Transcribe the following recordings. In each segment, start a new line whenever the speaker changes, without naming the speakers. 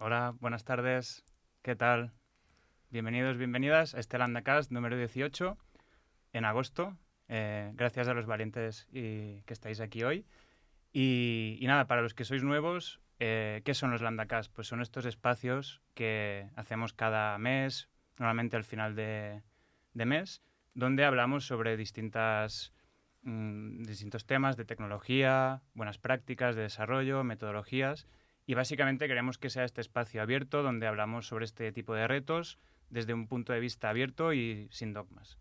Hola, buenas tardes. ¿Qué tal? Bienvenidos, bienvenidas a este LambdaCast número 18 en agosto. Gracias a los valientes que estáis aquí hoy. Y nada, para los que sois nuevos, ¿qué son los LambdaCast? Pues son estos espacios que hacemos cada mes, normalmente al final de mes, donde hablamos sobre distintos temas de tecnología, buenas prácticas de desarrollo, metodologías. Y básicamente queremos que sea este espacio abierto donde hablamos sobre este tipo de retos desde un punto de vista abierto y sin dogmas.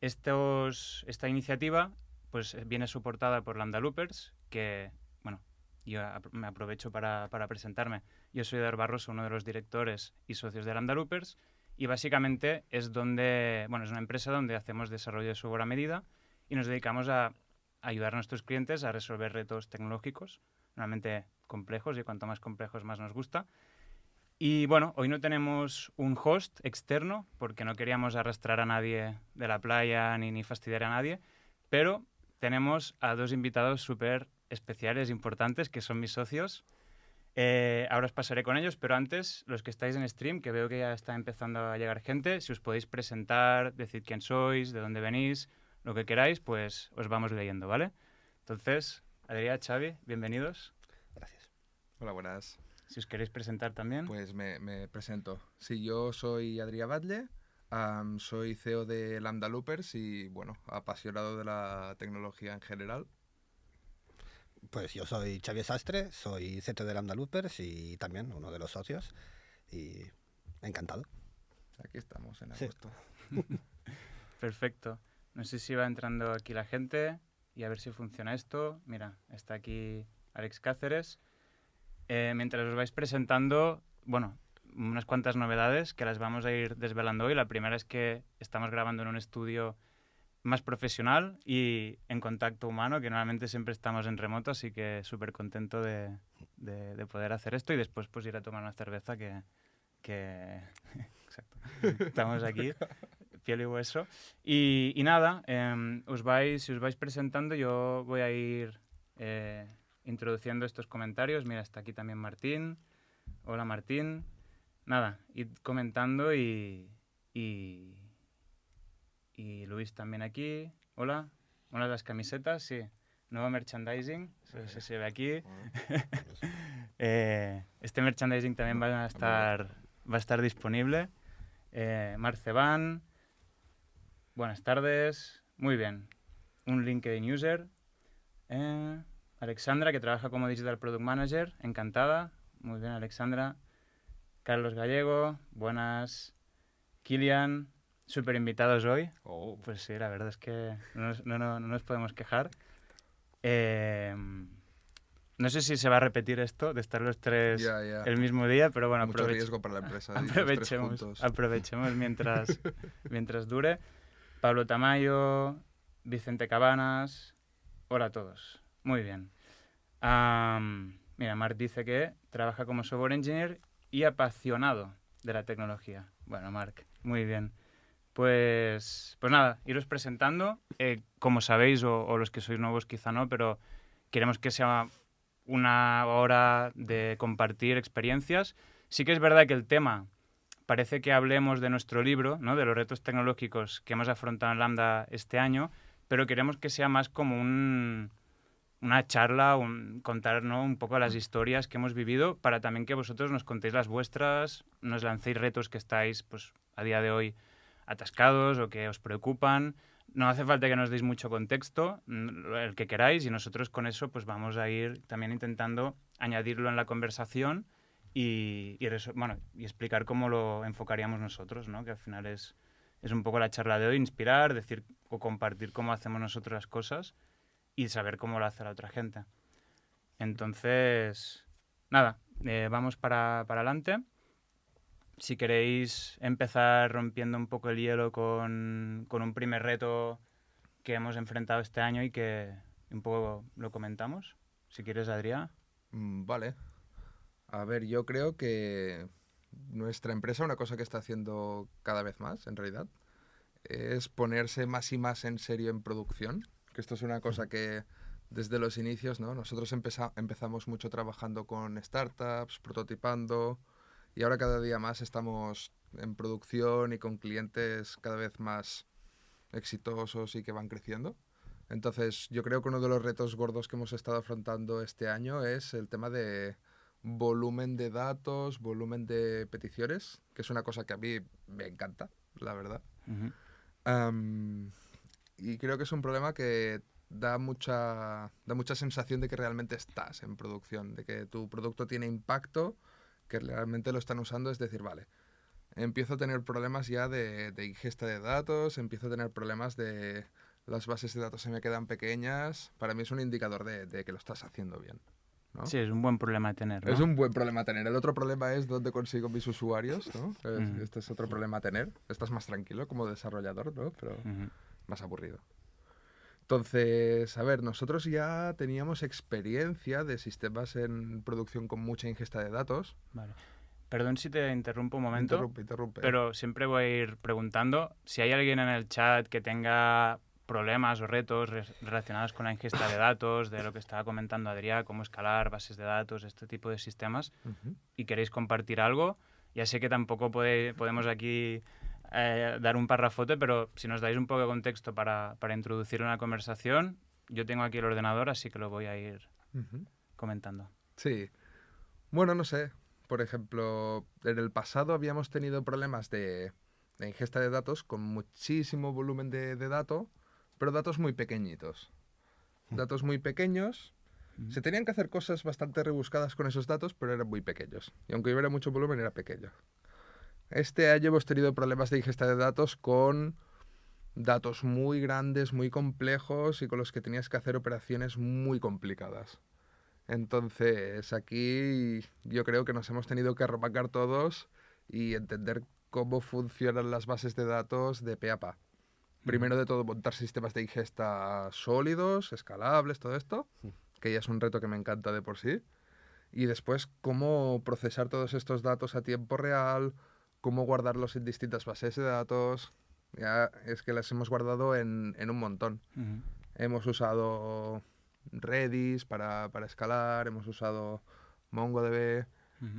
Esta iniciativa pues viene soportada por Lambda Loopers, que, bueno, yo me aprovecho para presentarme. Yo soy Eduardo Barroso, uno de los directores y socios de Lambda Loopers, y básicamente es es una empresa donde hacemos desarrollo de software a medida y nos dedicamos a ayudar a nuestros clientes a resolver retos tecnológicos, normalmente complejos, y cuanto más complejos más nos gusta. Y bueno, hoy no tenemos un host externo porque no queríamos arrastrar a nadie de la playa ni fastidiar a nadie, pero tenemos a dos invitados súper especiales, importantes, que son mis socios. Ahora os pasaré con ellos, pero antes, los que estáis en stream, que veo que ya está empezando a llegar gente, si os podéis presentar, decir quién sois, de dónde venís, lo que queráis, pues os vamos leyendo, ¿vale? Entonces, Adrià, Xavi, bienvenidos.
Gracias.
Hola, buenas.
Si os queréis presentar también.
Pues me presento. Sí, yo soy Adrià Batlle, soy CEO de Lambda Loopers y, bueno, apasionado de la tecnología en general.
Pues yo soy Xavier Sastre, soy CTO de Lambda Loopers y también uno de los socios. Y encantado.
Aquí estamos en
Sí.
agosto.
Perfecto. No sé si va entrando aquí la gente y a ver si funciona esto. Mira, está aquí Alex Cáceres. Mientras os vais presentando, bueno, unas cuantas novedades que las vamos a ir desvelando hoy. La primera es que estamos grabando en un estudio más profesional y en contacto humano, que normalmente siempre estamos en remoto, así que súper contento de poder hacer esto y después pues ir a tomar una cerveza que... Exacto. Estamos aquí, piel y hueso. Y nada, si os vais presentando, yo voy a ir introduciendo estos comentarios. Mira, está aquí también Martín. Hola, Martín. Nada, id comentando y Luis también aquí. Hola. Hola, las camisetas, sí. Nuevo merchandising, eso se ve aquí. Este merchandising también va a estar disponible. Marceban, buenas tardes. Muy bien. Un LinkedIn user. Alexandra, que trabaja como Digital Product Manager, encantada. Muy bien, Alexandra. Carlos Gallego, buenas. Kilian, súper invitados hoy.
Oh.
Pues sí, la verdad es que no nos podemos quejar. No sé si se va a repetir esto de estar los tres
Ya.
el mismo día, pero bueno,
Mucho riesgo para la empresa.
aprovechemos mientras dure. Pablo Tamayo, Vicente Cabanas, hola a todos. Muy bien. Mira, Marc dice que trabaja como software engineer y apasionado de la tecnología. Bueno, Marc, muy bien. Pues nada, iros presentando. Como sabéis, o los que sois nuevos quizá no, pero queremos que sea una hora de compartir experiencias. Sí que es verdad que el tema parece que hablemos de nuestro libro, ¿no? De los retos tecnológicos que hemos afrontado en Lambda este año, pero queremos que sea más como una charla, contar, ¿no? Un poco las historias que hemos vivido para también que vosotros nos contéis las vuestras, nos lancéis retos que estáis pues, a día de hoy atascados o que os preocupan. No hace falta que nos deis mucho contexto, el que queráis, y nosotros con eso pues vamos a ir también intentando añadirlo en la conversación y explicar cómo lo enfocaríamos nosotros, ¿no? Que al final es un poco la charla de hoy, inspirar, decir o compartir cómo hacemos nosotros las cosas y saber cómo lo hace la otra gente. Entonces, nada, vamos para adelante. Si queréis empezar rompiendo un poco el hielo con un primer reto que hemos enfrentado este año y que un poco lo comentamos. Si quieres, Adrià.
Vale. A ver, yo creo que nuestra empresa, una cosa que está haciendo cada vez más, en realidad, es ponerse más y más en serio en producción. Que esto es una cosa que desde los inicios, ¿no? Nosotros empezamos mucho trabajando con startups, prototipando, y ahora cada día más estamos en producción y con clientes cada vez más exitosos y que van creciendo. Entonces, yo creo que uno de los retos gordos que hemos estado afrontando este año es el tema de volumen de datos, volumen de peticiones, que es una cosa que a mí me encanta, la verdad.
Ujú.
Y creo que es un problema que da mucha sensación de que realmente estás en producción, de que tu producto tiene impacto, que realmente lo están usando. Es decir, vale, empiezo a tener problemas ya de ingesta de datos, empiezo a tener problemas de las bases de datos se me quedan pequeñas. Para mí es un indicador de que lo estás haciendo bien, ¿no?
Sí, es un buen problema a tener, ¿no?
Es un buen problema a tener. El otro problema es dónde consigo mis usuarios, ¿no? Este es otro problema a tener. Estás más tranquilo como desarrollador, ¿no? Pero más aburrido. Entonces, a ver, nosotros ya teníamos experiencia de sistemas en producción con mucha ingesta de datos.
Vale. Perdón si te interrumpo un momento,
Interrumpe.
pero siempre voy a ir preguntando si hay alguien en el chat que tenga problemas o retos relacionados con la ingesta de datos, de lo que estaba comentando Adrià, cómo escalar bases de datos, este tipo de sistemas, y queréis compartir algo. Ya sé que tampoco podemos aquí dar un parrafote, pero si nos dais un poco de contexto para introducir una conversación, yo tengo aquí el ordenador, así que lo voy a ir comentando.
Sí. Bueno, no sé. Por ejemplo, en el pasado habíamos tenido problemas de ingesta de datos con muchísimo volumen de datos, pero datos muy pequeñitos. Datos muy pequeños. Se tenían que hacer cosas bastante rebuscadas con esos datos, pero eran muy pequeños. Y aunque hubiera mucho volumen, era pequeño. Este año hemos tenido problemas de ingesta de datos con datos muy grandes, muy complejos y con los que tenías que hacer operaciones muy complicadas. Entonces, aquí yo creo que nos hemos tenido que arropacar todos y entender cómo funcionan las bases de datos de pe a pa. Primero de todo, montar sistemas de ingesta sólidos, escalables, todo esto, que ya es un reto que me encanta de por sí. Y después, cómo procesar todos estos datos a tiempo real, cómo guardarlos en distintas bases de datos. Ya es que las hemos guardado en un montón. Hemos usado Redis para escalar, hemos usado MongoDB,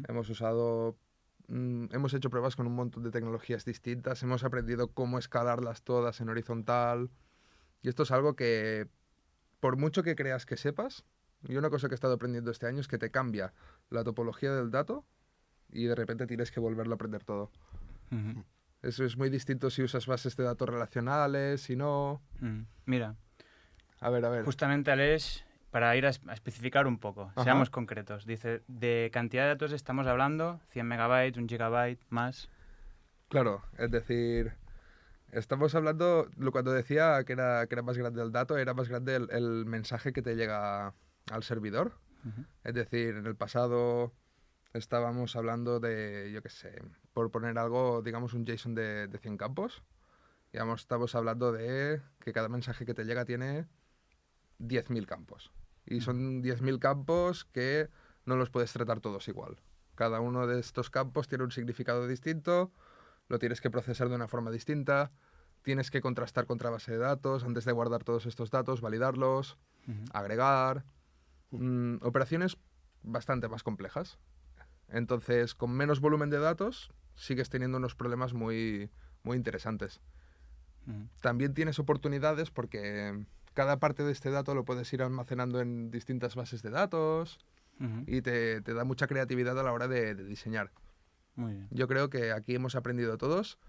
hemos hecho pruebas con un montón de tecnologías distintas, hemos aprendido cómo escalarlas todas en horizontal. Y esto es algo que, por mucho que creas que sepas, y una cosa que he estado aprendiendo este año es que te cambia la topología del dato y de repente tienes que volverlo a aprender todo. Eso es muy distinto si usas bases de datos relacionales, si no.
Mira.
A ver.
Justamente, Aleix, para ir a especificar un poco, seamos concretos. Dice, de cantidad de datos estamos hablando, 100 megabytes, 1 gigabyte, más.
Claro, es decir, estamos hablando, cuando decía que era más grande el dato, era más grande el mensaje que te llega al servidor. Es decir, en el pasado estábamos hablando de, yo qué sé, por poner algo, digamos un JSON de 100 campos. Estamos hablando de que cada mensaje que te llega tiene 10.000 campos. Y son 10.000 campos que no los puedes tratar todos igual. Cada uno de estos campos tiene un significado distinto, lo tienes que procesar de una forma distinta, tienes que contrastar contra base de datos antes de guardar todos estos datos, validarlos, agregar. Operaciones bastante más complejas. Entonces, con menos volumen de datos, sigues teniendo unos problemas muy, muy interesantes. También tienes oportunidades porque cada parte de este dato lo puedes ir almacenando en distintas bases de datos y te da mucha creatividad a la hora de diseñar.
Muy bien.
Yo creo que aquí hemos aprendido todos.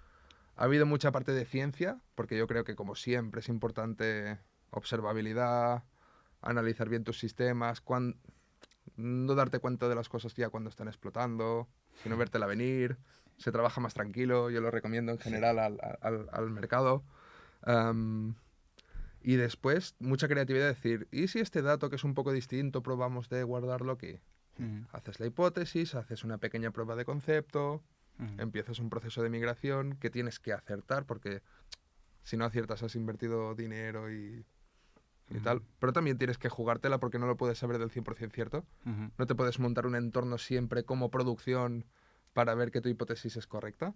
Ha habido mucha parte de ciencia, porque yo creo que, como siempre, es importante observabilidad, analizar bien tus sistemas, no darte cuenta de las cosas ya cuando están explotando, sino vértela venir. Se trabaja más tranquilo, yo lo recomiendo en general al mercado. Y después, mucha creatividad de decir, ¿y si este dato que es un poco distinto probamos de guardarlo aquí? Haces la hipótesis, haces una pequeña prueba de concepto, empiezas un proceso de migración que tienes que acertar porque si no aciertas has invertido dinero y tal. Pero también tienes que jugártela porque no lo puedes saber del 100% cierto. No te puedes montar un entorno siempre como producción para ver que tu hipótesis es correcta.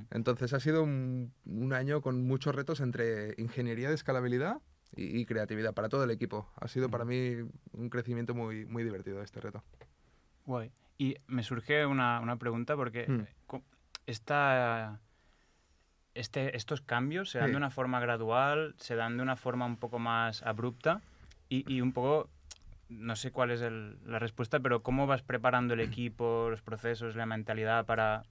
Entonces ha sido un año con muchos retos entre ingeniería de escalabilidad y creatividad para todo el equipo. Ha sido para mí un crecimiento muy, muy divertido este reto.
Guay. Y me surge una pregunta porque estos cambios se dan de una forma gradual, se dan de una forma un poco más abrupta y un poco, no sé cuál es la respuesta, pero ¿cómo vas preparando el equipo, los procesos, la mentalidad para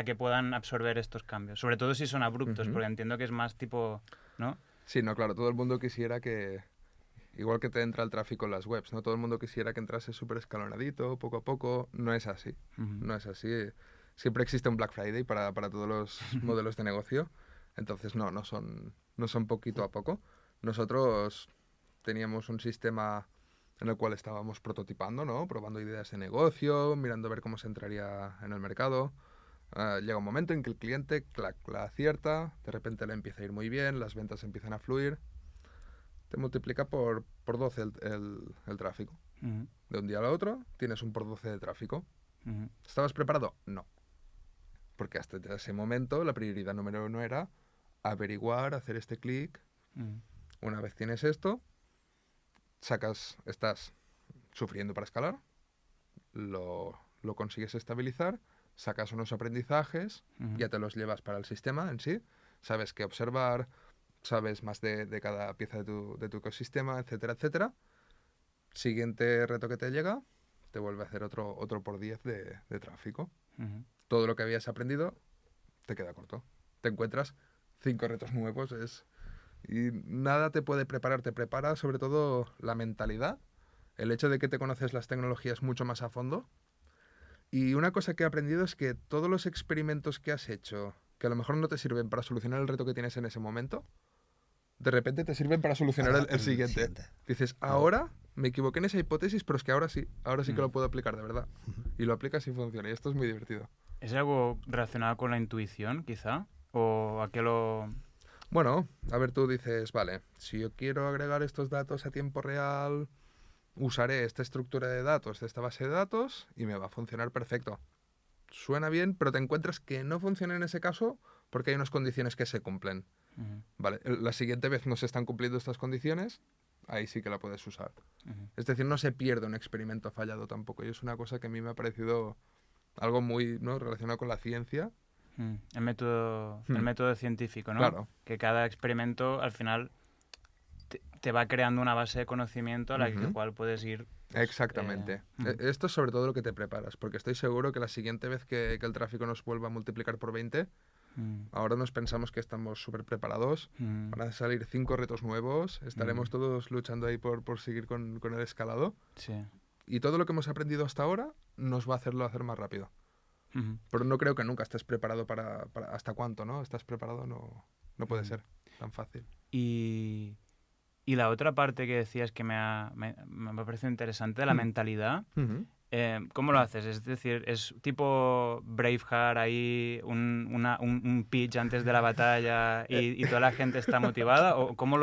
que puedan absorber estos cambios? Sobre todo si son abruptos, porque entiendo que es más tipo, ¿no?
Sí, no, claro, todo el mundo quisiera que, igual que te entra el tráfico en las webs, ¿no? Todo el mundo quisiera que entrase súper escalonadito, poco a poco. No es así. No es así. Siempre existe un Black Friday para todos los modelos de negocio. Entonces, no son poquito a poco. Nosotros teníamos un sistema en el cual estábamos prototipando, ¿no? Probando ideas de negocio, mirando a ver cómo se entraría en el mercado. Llega un momento en que el cliente la acierta, de repente le empieza a ir muy bien, las ventas empiezan a fluir. Te multiplica por 12 el tráfico. De un día al otro tienes un por 12 de tráfico. ¿Estabas preparado? No. Porque hasta ese momento la prioridad número 1 era averiguar, hacer este clic. Una vez tienes esto, estás sufriendo para escalar, lo consigues estabilizar, sacas unos aprendizajes, ya te los llevas para el sistema en sí, sabes qué observar, sabes más de cada pieza de tu ecosistema, etcétera, etcétera. Siguiente reto que te llega, te vuelve a hacer otro por 10 de tráfico. Todo lo que habías aprendido te queda corto. Te encuentras 5 retos nuevos. Y nada te puede preparar. Te prepara sobre todo la mentalidad, el hecho de que te conoces las tecnologías mucho más a fondo. Y una cosa que he aprendido es que todos los experimentos que has hecho, que a lo mejor no te sirven para solucionar el reto que tienes en ese momento, de repente te sirven para solucionar el siguiente. Dices, ahora me equivoqué en esa hipótesis, pero es que ahora sí que lo puedo aplicar de verdad. Y lo aplicas y funciona. Y esto es muy divertido.
¿Es algo relacionado con la intuición, quizá? ¿O a qué lo...?
Bueno, a ver, tú dices, vale, si yo quiero agregar estos datos a tiempo real, usaré esta estructura de datos de esta base de datos y me va a funcionar perfecto. Suena bien, pero te encuentras que no funciona en ese caso porque hay unas condiciones que se cumplen. Vale, la siguiente vez no se están cumpliendo estas condiciones, ahí sí que la puedes usar. Es decir, no se pierde un experimento fallado tampoco. Y es una cosa que a mí me ha parecido algo muy, ¿no?, relacionado con la ciencia.
El método científico, ¿no?
Claro.
Que cada experimento al final te va creando una base de conocimiento a la cual puedes ir... Pues,
exactamente. Esto es sobre todo lo que te preparas, porque estoy seguro que la siguiente vez que el tráfico nos vuelva a multiplicar por 20, ahora nos pensamos que estamos súper preparados, van a salir 5 retos nuevos, estaremos todos luchando ahí por seguir con el escalado.
Sí.
Y todo lo que hemos aprendido hasta ahora nos va a hacerlo hacer más rápido. Pero no creo que nunca estés preparado para ¿hasta cuánto, no? ¿Estás preparado? No puede ser tan fácil.
Y la otra parte que decías que me ha parecido interesante, la mentalidad, ¿cómo lo haces? Es decir, ¿es tipo Braveheart ahí, un pitch antes de la batalla y toda la gente está motivada? ¿O cómo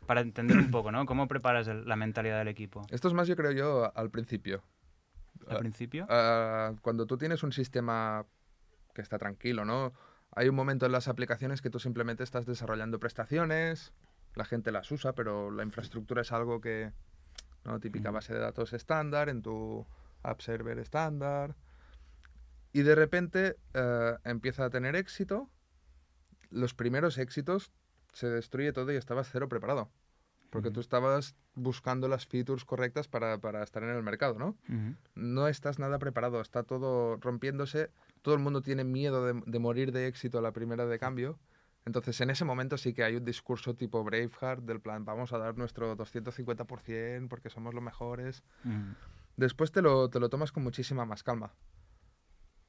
para entender un poco, ¿no? ¿Cómo preparas la mentalidad del equipo?
Esto es más, yo creo yo, al principio.
¿Al principio?
Cuando tú tienes un sistema que está tranquilo, ¿no? Hay un momento en las aplicaciones que tú simplemente estás desarrollando prestaciones, la gente las usa, pero la infraestructura es algo que, ¿no?, típica base de datos estándar, en tu app server estándar. Y de repente empieza a tener éxito. Los primeros éxitos se destruye todo y estabas cero preparado. Porque tú estabas buscando las features correctas para estar en el mercado, ¿no? No estás nada preparado, está todo rompiéndose, todo el mundo tiene miedo de morir de éxito a la primera de cambio. Entonces, en ese momento sí que hay un discurso tipo Braveheart, del plan, vamos a dar nuestro 250% porque somos los mejores. Después te lo tomas con muchísima más calma.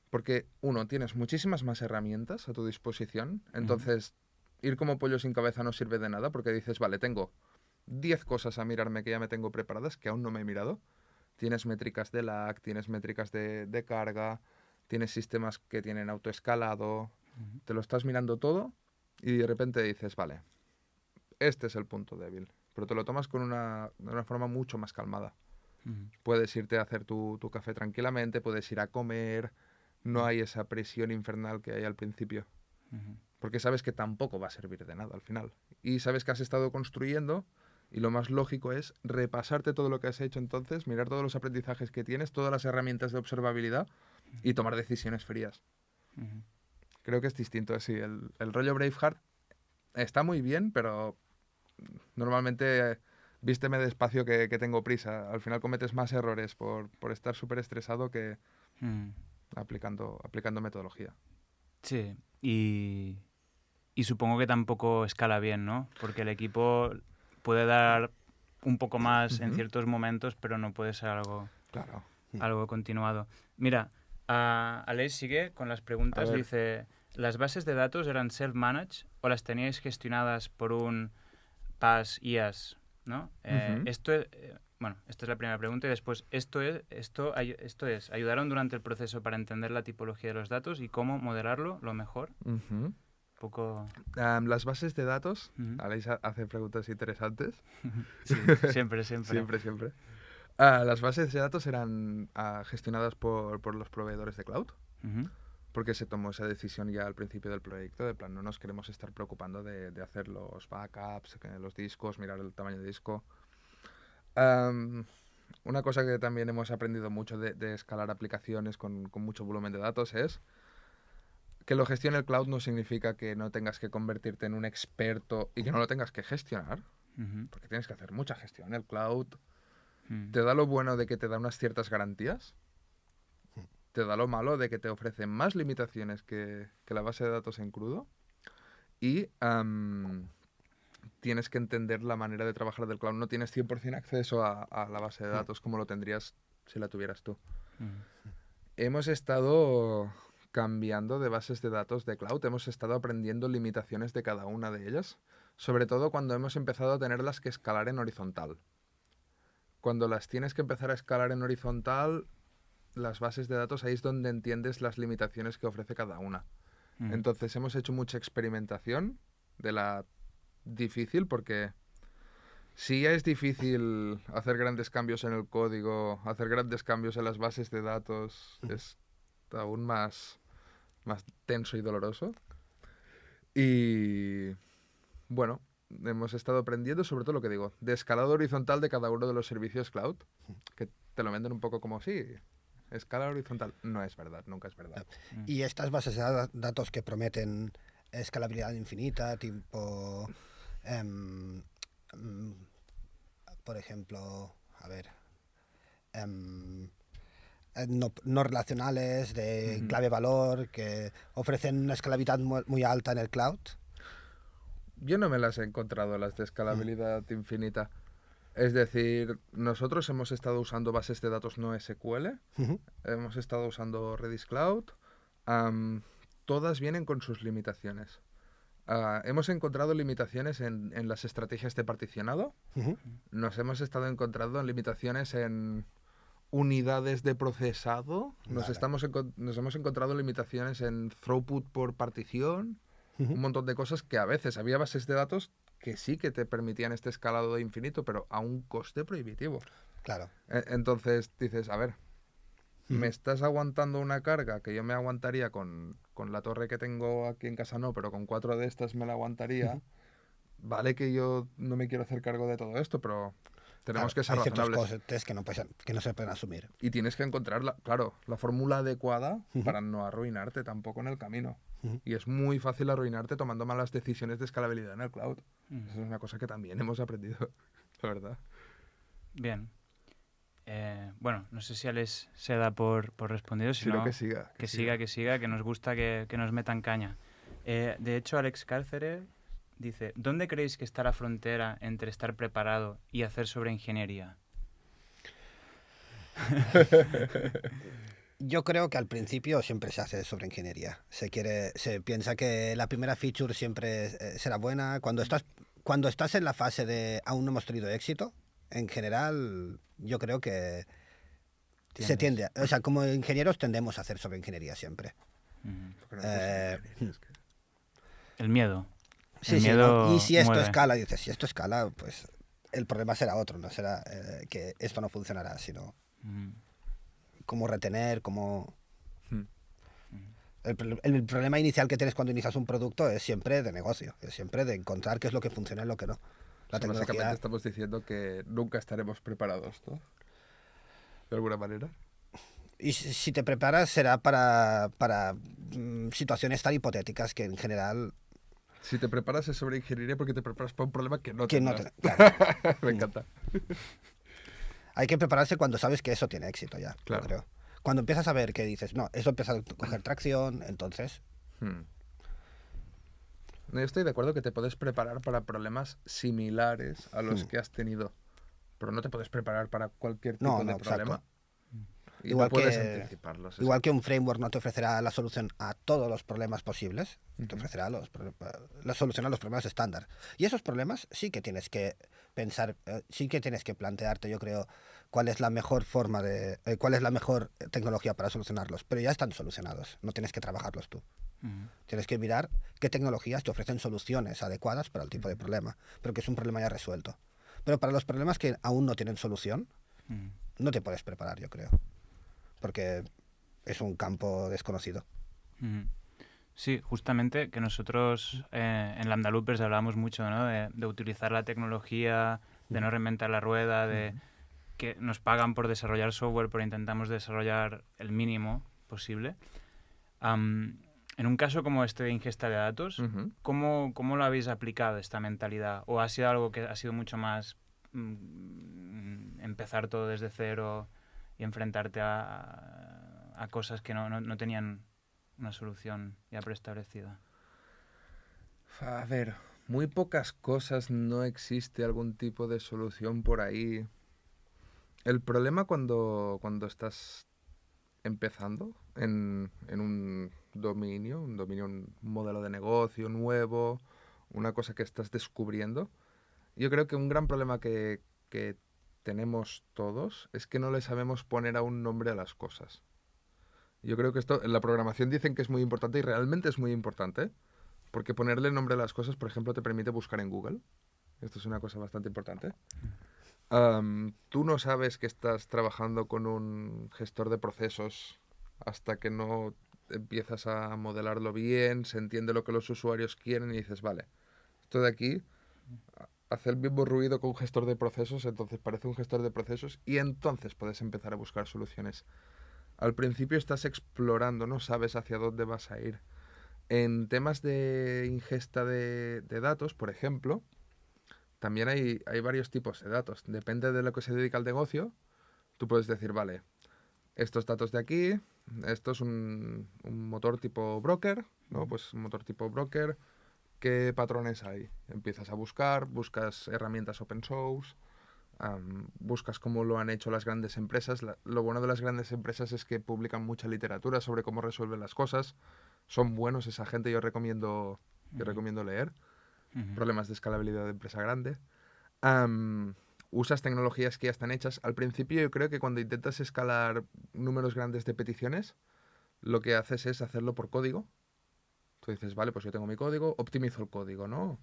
Porque, uno, tienes muchísimas más herramientas a tu disposición. Entonces, ir como pollo sin cabeza no sirve de nada porque dices, vale, tengo 10 cosas a mirarme que ya me tengo preparadas, que aún no me he mirado. Tienes métricas de lag, tienes métricas de carga, tienes sistemas que tienen autoescalado. Te lo estás mirando todo y de repente dices, vale, este es el punto débil. Pero te lo tomas de una forma mucho más calmada. Puedes irte a hacer tu café tranquilamente, puedes ir a comer. No hay esa presión infernal que hay al principio. Porque sabes que tampoco va a servir de nada al final. Y sabes que has estado construyendo Y lo más lógico es repasarte todo lo que has hecho entonces, mirar todos los aprendizajes que tienes, todas las herramientas de observabilidad y tomar decisiones frías.
Ujú.
Creo que es distinto así. El rollo Braveheart está muy bien, pero normalmente vísteme despacio que tengo prisa. Al final cometes más errores por estar súper estresado que
Mm.
aplicando metodología.
Sí, y supongo que tampoco escala bien, ¿no? Porque el equipo puede dar un poco más en
Ujú.
ciertos momentos, pero no puede ser
Claro.
algo continuado. Mira, Aleix sigue con las
A
preguntas.
ver.
Dice, ¿las bases de datos eran self-managed o las teníais gestionadas por un PaaS IaaS? ¿No?
Ujú.
Bueno, esta es la primera pregunta y después, esto es, ¿ayudaron durante el proceso para entender la tipología de los datos y cómo modelarlo lo mejor?
Ujú.
Poco...
Las bases de datos,
Ujú.
Aleix hace preguntas interesantes.
Sí, siempre.
Siempre. Las bases de datos eran gestionadas por los proveedores de cloud,
Ujú.
porque se tomó esa decisión ya al principio del proyecto, de plan, no nos queremos estar preocupando de hacer los backups, los discos, mirar el tamaño de disco. Una cosa que también hemos aprendido mucho de escalar aplicaciones con mucho volumen de datos es que lo gestione el cloud no significa que no tengas que convertirte en un experto y que no lo tengas que gestionar,
Ujú.
porque tienes que hacer mucha gestión. El cloud
Mm.
te da lo bueno de que te da unas ciertas garantías, te da lo malo de que te ofrece más limitaciones que la base de datos en crudo y tienes que entender la manera de trabajar del cloud. No tienes 100% acceso a la base de datos como lo tendrías si la tuvieras tú.
Mm.
Hemos estado cambiando de bases de datos de cloud, hemos estado aprendiendo limitaciones de cada una de ellas, sobre todo cuando hemos empezado a tenerlas que escalar en horizontal. Cuando las tienes que empezar a escalar en horizontal, las bases de datos ahí es donde entiendes las limitaciones que ofrece cada una.
Mm.
Entonces hemos hecho mucha experimentación de la difícil porque si ya es difícil hacer grandes cambios en el código, hacer grandes cambios en las bases de datos, es aún más tenso y doloroso. Y bueno, hemos estado aprendiendo sobre todo lo que digo, de escalado horizontal de cada uno de los servicios cloud, que te lo venden un poco como sí, escala horizontal. No es verdad, nunca es verdad.
Y estas bases de datos que prometen escalabilidad infinita, tipo, em, mm, por ejemplo, a ver, no relacionales de
Ujú.
clave-valor, que ofrecen una escalabilidad muy alta en el cloud.
Yo no me las he encontrado, las de escalabilidad infinita. Es decir, nosotros hemos estado usando bases de datos no SQL,
Ujú.
hemos estado usando Redis Cloud, todas vienen con sus limitaciones. Hemos encontrado limitaciones en las estrategias de particionado,
Ujú.
nos hemos estado encontrando limitaciones en unidades de procesado, nos
Vale.
hemos encontrado limitaciones en throughput por partición,
Ujú.
un montón de cosas que a veces había bases de datos que sí que te permitían este escalado de infinito, pero a un coste prohibitivo.
Claro.
Entonces dices, a ver, me
Ujú.
estás aguantando una carga que yo me aguantaría con la torre que tengo aquí en casa, no, pero con 4 de estas me la aguantaría.
Ujú.
Vale que yo no me quiero hacer cargo de todo esto, pero tenemos
Claro,
que ser
hay ciertos
razonables.
costes que no se pueden asumir.
Y tienes que encontrar, claro, la fórmula adecuada
Ujú.
para no arruinarte tampoco en el camino.
Ujú.
Y es muy fácil arruinarte tomando malas decisiones de escalabilidad en el cloud.
Mm.
Eso es una cosa que también hemos aprendido, la verdad.
Bien. Bueno, no sé si Alex se da por respondido, si
Sino
no,
que siga.
que siga, que nos gusta que nos metan caña. De hecho, Alex Cárcere dice, ¿dónde creéis que está la frontera entre estar preparado y hacer sobre ingeniería?
Yo creo que al principio siempre se hace sobre ingeniería. Se piensa que la primera feature siempre será buena. Cuando estás en la fase de aún no hemos tenido éxito, en general, yo creo que
¿Tiendes?
o sea, como ingenieros tendemos a hacer sobre ingeniería siempre.
Ujú.
Porque no puedo ser
Eh,
ingeniero, es que-
El miedo.
sí,
El
sí, ¿no? Y
miedo
si esto
mueve.
escala, dices, si esto escala, pues el problema será otro, no será que esto no funcionará, sino
Ujú.
cómo retener, cómo...
Hmm.
El problema inicial que tienes cuando inicias un producto es siempre de negocio, es siempre de encontrar qué es lo que funciona y lo que no. La
O sea, básicamente
tecnología...
estamos diciendo que nunca estaremos preparados, ¿no? De alguna manera.
Y si te preparas será para situaciones tan hipotéticas que en general...
Si te preparas es sobre ingeniería porque te preparas para un problema que no
Que no
tendrás.
claro.
Me encanta.
Hay que prepararse cuando sabes que eso tiene éxito ya, yo
Claro.
creo. Cuando empiezas a ver que dices, no, eso empieza a coger tracción, entonces...
Hmm. No, yo estoy de acuerdo que te puedes preparar para problemas similares a los que has tenido, pero no te puedes preparar para cualquier tipo
No,
de
no,
problema.
exacto.
Y
Igual
no puedes
que,
anticiparlos. Es
igual que un framework no te ofrecerá la solución a todos los problemas posibles, te
Ujú.
ofrecerá la solución a los problemas estándar. Y esos problemas sí que tienes que pensar, sí que tienes que plantearte, yo creo, cuál es la mejor forma de, cuál es la mejor tecnología para solucionarlos. Pero ya están solucionados, no tienes que trabajarlos tú.
Ujú.
Tienes que mirar qué tecnologías te ofrecen soluciones adecuadas para el tipo de problema, pero que es un problema ya resuelto. Pero para los problemas que aún no tienen solución,
Ujú.
no te puedes preparar, yo creo, porque es un campo desconocido.
Ujú. Sí, justamente que nosotros en Lambda Loopers hablamos mucho, ¿no? De utilizar la tecnología, de no reinventar la rueda, de que nos pagan por desarrollar software, pero intentamos desarrollar el mínimo posible. En un caso como este de ingesta de datos,
Ujú.
¿cómo lo habéis aplicado esta mentalidad? ¿O ha sido algo que ha sido mucho más empezar todo desde cero y enfrentarte a cosas que no tenían una solución ya preestablecida?
A ver, muy pocas cosas no existe algún tipo de solución por ahí. El problema cuando estás empezando en un dominio, un modelo de negocio nuevo, una cosa que estás descubriendo, yo creo que un gran problema que tenemos todos es que no le sabemos poner aún nombre a las cosas. Yo creo que esto en la programación dicen que es muy importante y realmente es muy importante, porque ponerle nombre a las cosas, por ejemplo, te permite buscar en Google. Esto es una cosa bastante importante. Tú no sabes que estás trabajando con un gestor de procesos hasta que no empiezas a modelarlo bien, se entiende lo que los usuarios quieren y dices, vale, esto de aquí hace el mismo ruido que un gestor de procesos, entonces parece un gestor de procesos y entonces puedes empezar a buscar soluciones. Al principio estás explorando, no sabes hacia dónde vas a ir. En temas de ingesta de datos, por ejemplo, también hay varios tipos de datos. Depende de lo que se dedica al negocio. Tú puedes decir, vale, estos datos de aquí, esto es un motor tipo broker, ¿no? Pues un motor tipo broker, ¿qué patrones hay? Empiezas a buscar, buscas herramientas open source, buscas cómo lo han hecho las grandes empresas. Lo bueno de las grandes empresas es que publican mucha literatura sobre cómo resuelven las cosas. Son buenos esa gente, yo recomiendo leer.
Ujú.
Problemas de escalabilidad de empresa grande. Am, Usas tecnologías que ya están hechas. Al principio yo creo que cuando intentas escalar números grandes de peticiones, lo que haces es hacerlo por código. Tú dices, vale, pues yo tengo mi código, optimizo el código, ¿no?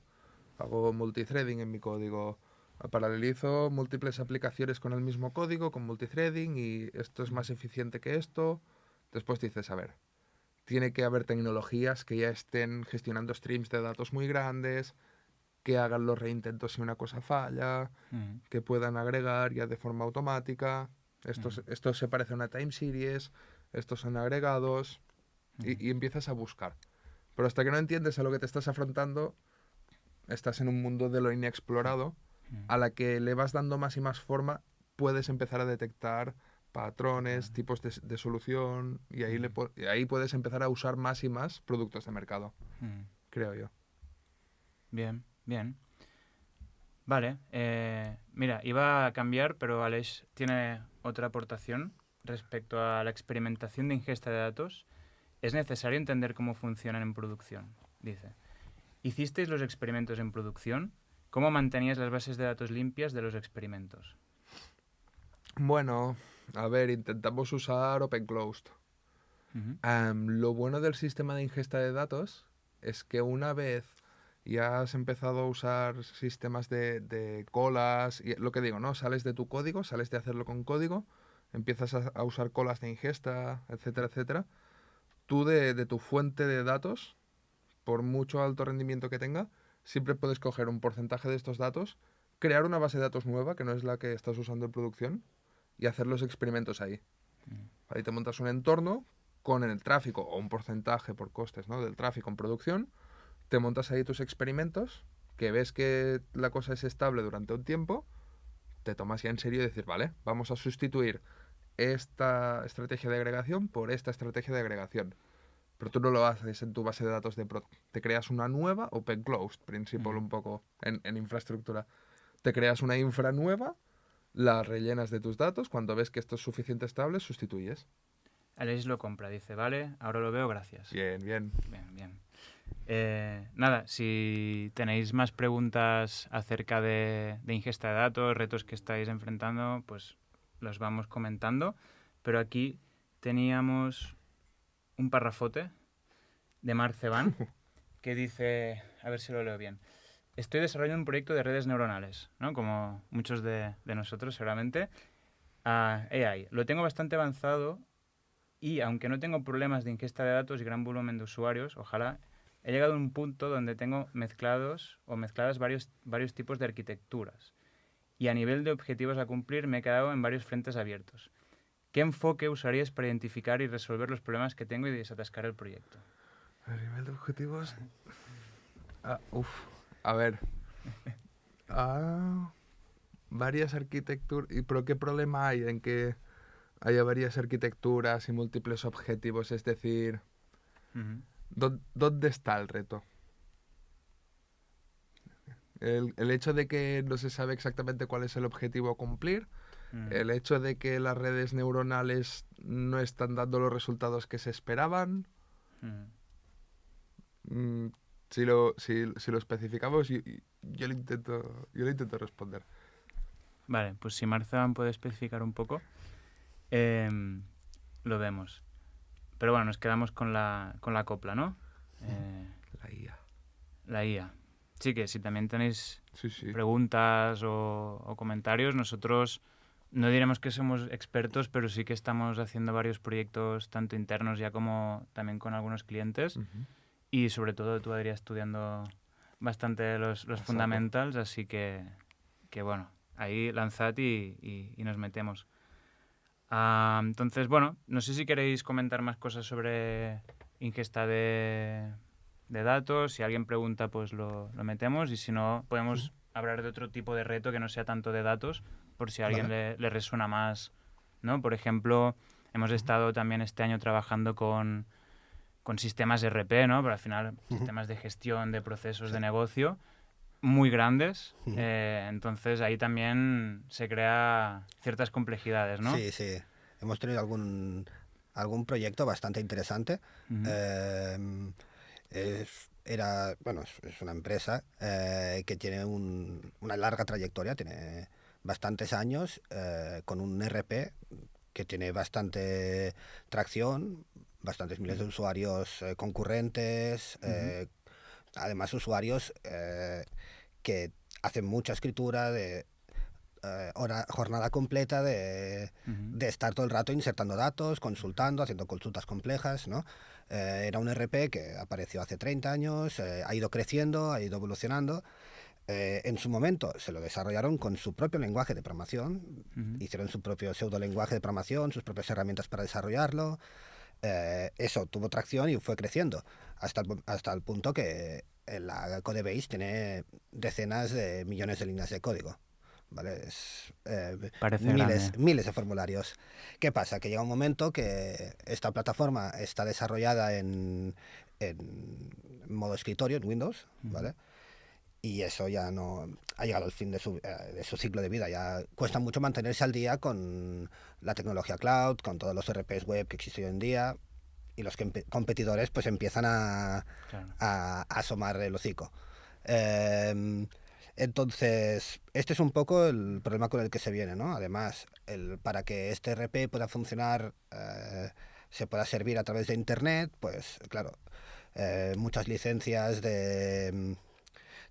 Hago multithreading en mi código, paralelizo múltiples aplicaciones con el mismo código, con multithreading, y esto es más eficiente que esto. Después dices, a ver, tiene que haber tecnologías que ya estén gestionando streams de datos muy grandes, que hagan los reintentos si una cosa falla,
Ujú.
que puedan agregar ya de forma automática.
Ujú.
Esto se parece a una time series, estos son agregados,
Ujú.
y empiezas a buscar. Pero hasta que no entiendes a lo que te estás afrontando, estás en un mundo de lo inexplorado, a la que le vas dando más y más forma, puedes empezar a detectar patrones, tipos de solución, y y ahí puedes empezar a usar más y más productos de mercado,
Ujú.
creo yo.
Bien, bien. Vale, mira, iba a cambiar, pero Aleix tiene otra aportación respecto a la experimentación de ingesta de datos. Es necesario entender cómo funcionan en producción, dice. ¿Hicisteis los experimentos en producción? ¿Cómo mantenías las bases de datos limpias de los experimentos?
Bueno, a ver, intentamos usar OpenClosed.
Ujú.
Lo bueno del sistema de ingesta de datos es que una vez ya has empezado a usar sistemas de colas, y lo que digo, ¿no? Sales de tu código, sales de hacerlo con código, empiezas a usar colas de ingesta, etcétera, etcétera. Tú de tu fuente de datos, por mucho alto rendimiento que tenga, siempre puedes coger un porcentaje de estos datos, crear una base de datos nueva, que no es la que estás usando en producción, y hacer los experimentos ahí. Ahí te montas un entorno con el tráfico, o un porcentaje por costes, ¿no?, del tráfico en producción, te montas ahí tus experimentos, que ves que la cosa es estable durante un tiempo, te tomas ya en serio y decir, vale, vamos a sustituir esta estrategia de agregación por esta estrategia de agregación. Pero tú no lo haces en tu base de datos te creas una nueva, Open Closed Principle un poco en infraestructura. Te creas una infra nueva, la rellenas de tus datos, cuando ves que esto es suficiente estable, sustituyes.
Aleix lo compra, dice, vale, ahora lo veo, gracias.
Bien, bien.
Bien. Nada, si tenéis más preguntas acerca de ingesta de datos, retos que estáis enfrentando, pues los vamos comentando. Pero aquí teníamos un parrafote de Marc Ceban que dice, a ver si lo leo bien, estoy desarrollando un proyecto de redes neuronales, ¿no?, como muchos de nosotros seguramente, AI. Lo tengo bastante avanzado y aunque no tengo problemas de ingesta de datos y gran volumen de usuarios, ojalá, he llegado a un punto donde tengo mezcladas varios tipos de arquitecturas. Y a nivel de objetivos a cumplir me he quedado en varios frentes abiertos. ¿Qué enfoque usarías para identificar y resolver los problemas que tengo y desatascar el proyecto?
A nivel de objetivos... A ver... varias arquitecturas... ¿Pero qué problema hay en que haya varias arquitecturas y múltiples objetivos? Es decir... ¿Dónde está el reto? El hecho de que no se sabe exactamente cuál es el objetivo a cumplir, el hecho de que las redes neuronales no están dando los resultados que se esperaban. Si lo especificamos, yo lo intento responder.
Vale, pues si Marc Ceban puede especificar un poco, lo vemos. Pero bueno, nos quedamos con la copla, ¿no?
La IA.
La IA. Sí, que si también tenéis
Sí.
preguntas o comentarios, nosotros no diremos que somos expertos, pero sí que estamos haciendo varios proyectos, tanto internos ya como también con algunos clientes. Y sobre todo tú, Adrià, estudiando bastante los fundamentals, así que bueno, ahí lanzad y nos metemos. Entonces, bueno, no sé si queréis comentar más cosas sobre ingesta de datos. Si alguien pregunta, pues lo metemos, y si no, podemos hablar de otro tipo de reto que no sea tanto de datos, por si a alguien le resuena más, ¿no? Por ejemplo, hemos estado también este año trabajando con sistemas ERP, ¿no? Pero al final, sistemas de gestión de procesos de negocio muy grandes, entonces ahí también se crea ciertas complejidades, ¿no?
Sí. Hemos tenido algún proyecto bastante interesante. Es una empresa que tiene una larga trayectoria, tiene bastantes años, con un ERP que tiene bastante tracción, bastantes miles de usuarios concurrentes, además usuarios que hacen mucha escritura de jornada completa de estar todo el rato insertando datos, consultando, haciendo consultas complejas, ¿no? Era un ERP que apareció hace 30 años, ha ido creciendo, ha ido evolucionando. En su momento se lo desarrollaron con su propio lenguaje de programación, hicieron su propio pseudo lenguaje de programación, sus propias herramientas para desarrollarlo. Eso tuvo tracción y fue creciendo hasta el punto que la Codebase tiene decenas de millones de líneas de código. ¿Vale? Miles de formularios. ¿Qué pasa? Que llega un momento que esta plataforma está desarrollada en modo escritorio, en Windows, ¿vale? Y eso ya no ha llegado al fin de su ciclo de vida. Ya cuesta mucho mantenerse al día con la tecnología cloud, con todos los ERPs web que existen hoy en día, y los competidores pues empiezan a asomar el hocico. Entonces, este es un poco el problema con el que se viene, ¿no? Además, para que este ERP pueda funcionar, se pueda servir a través de Internet, pues claro, muchas licencias de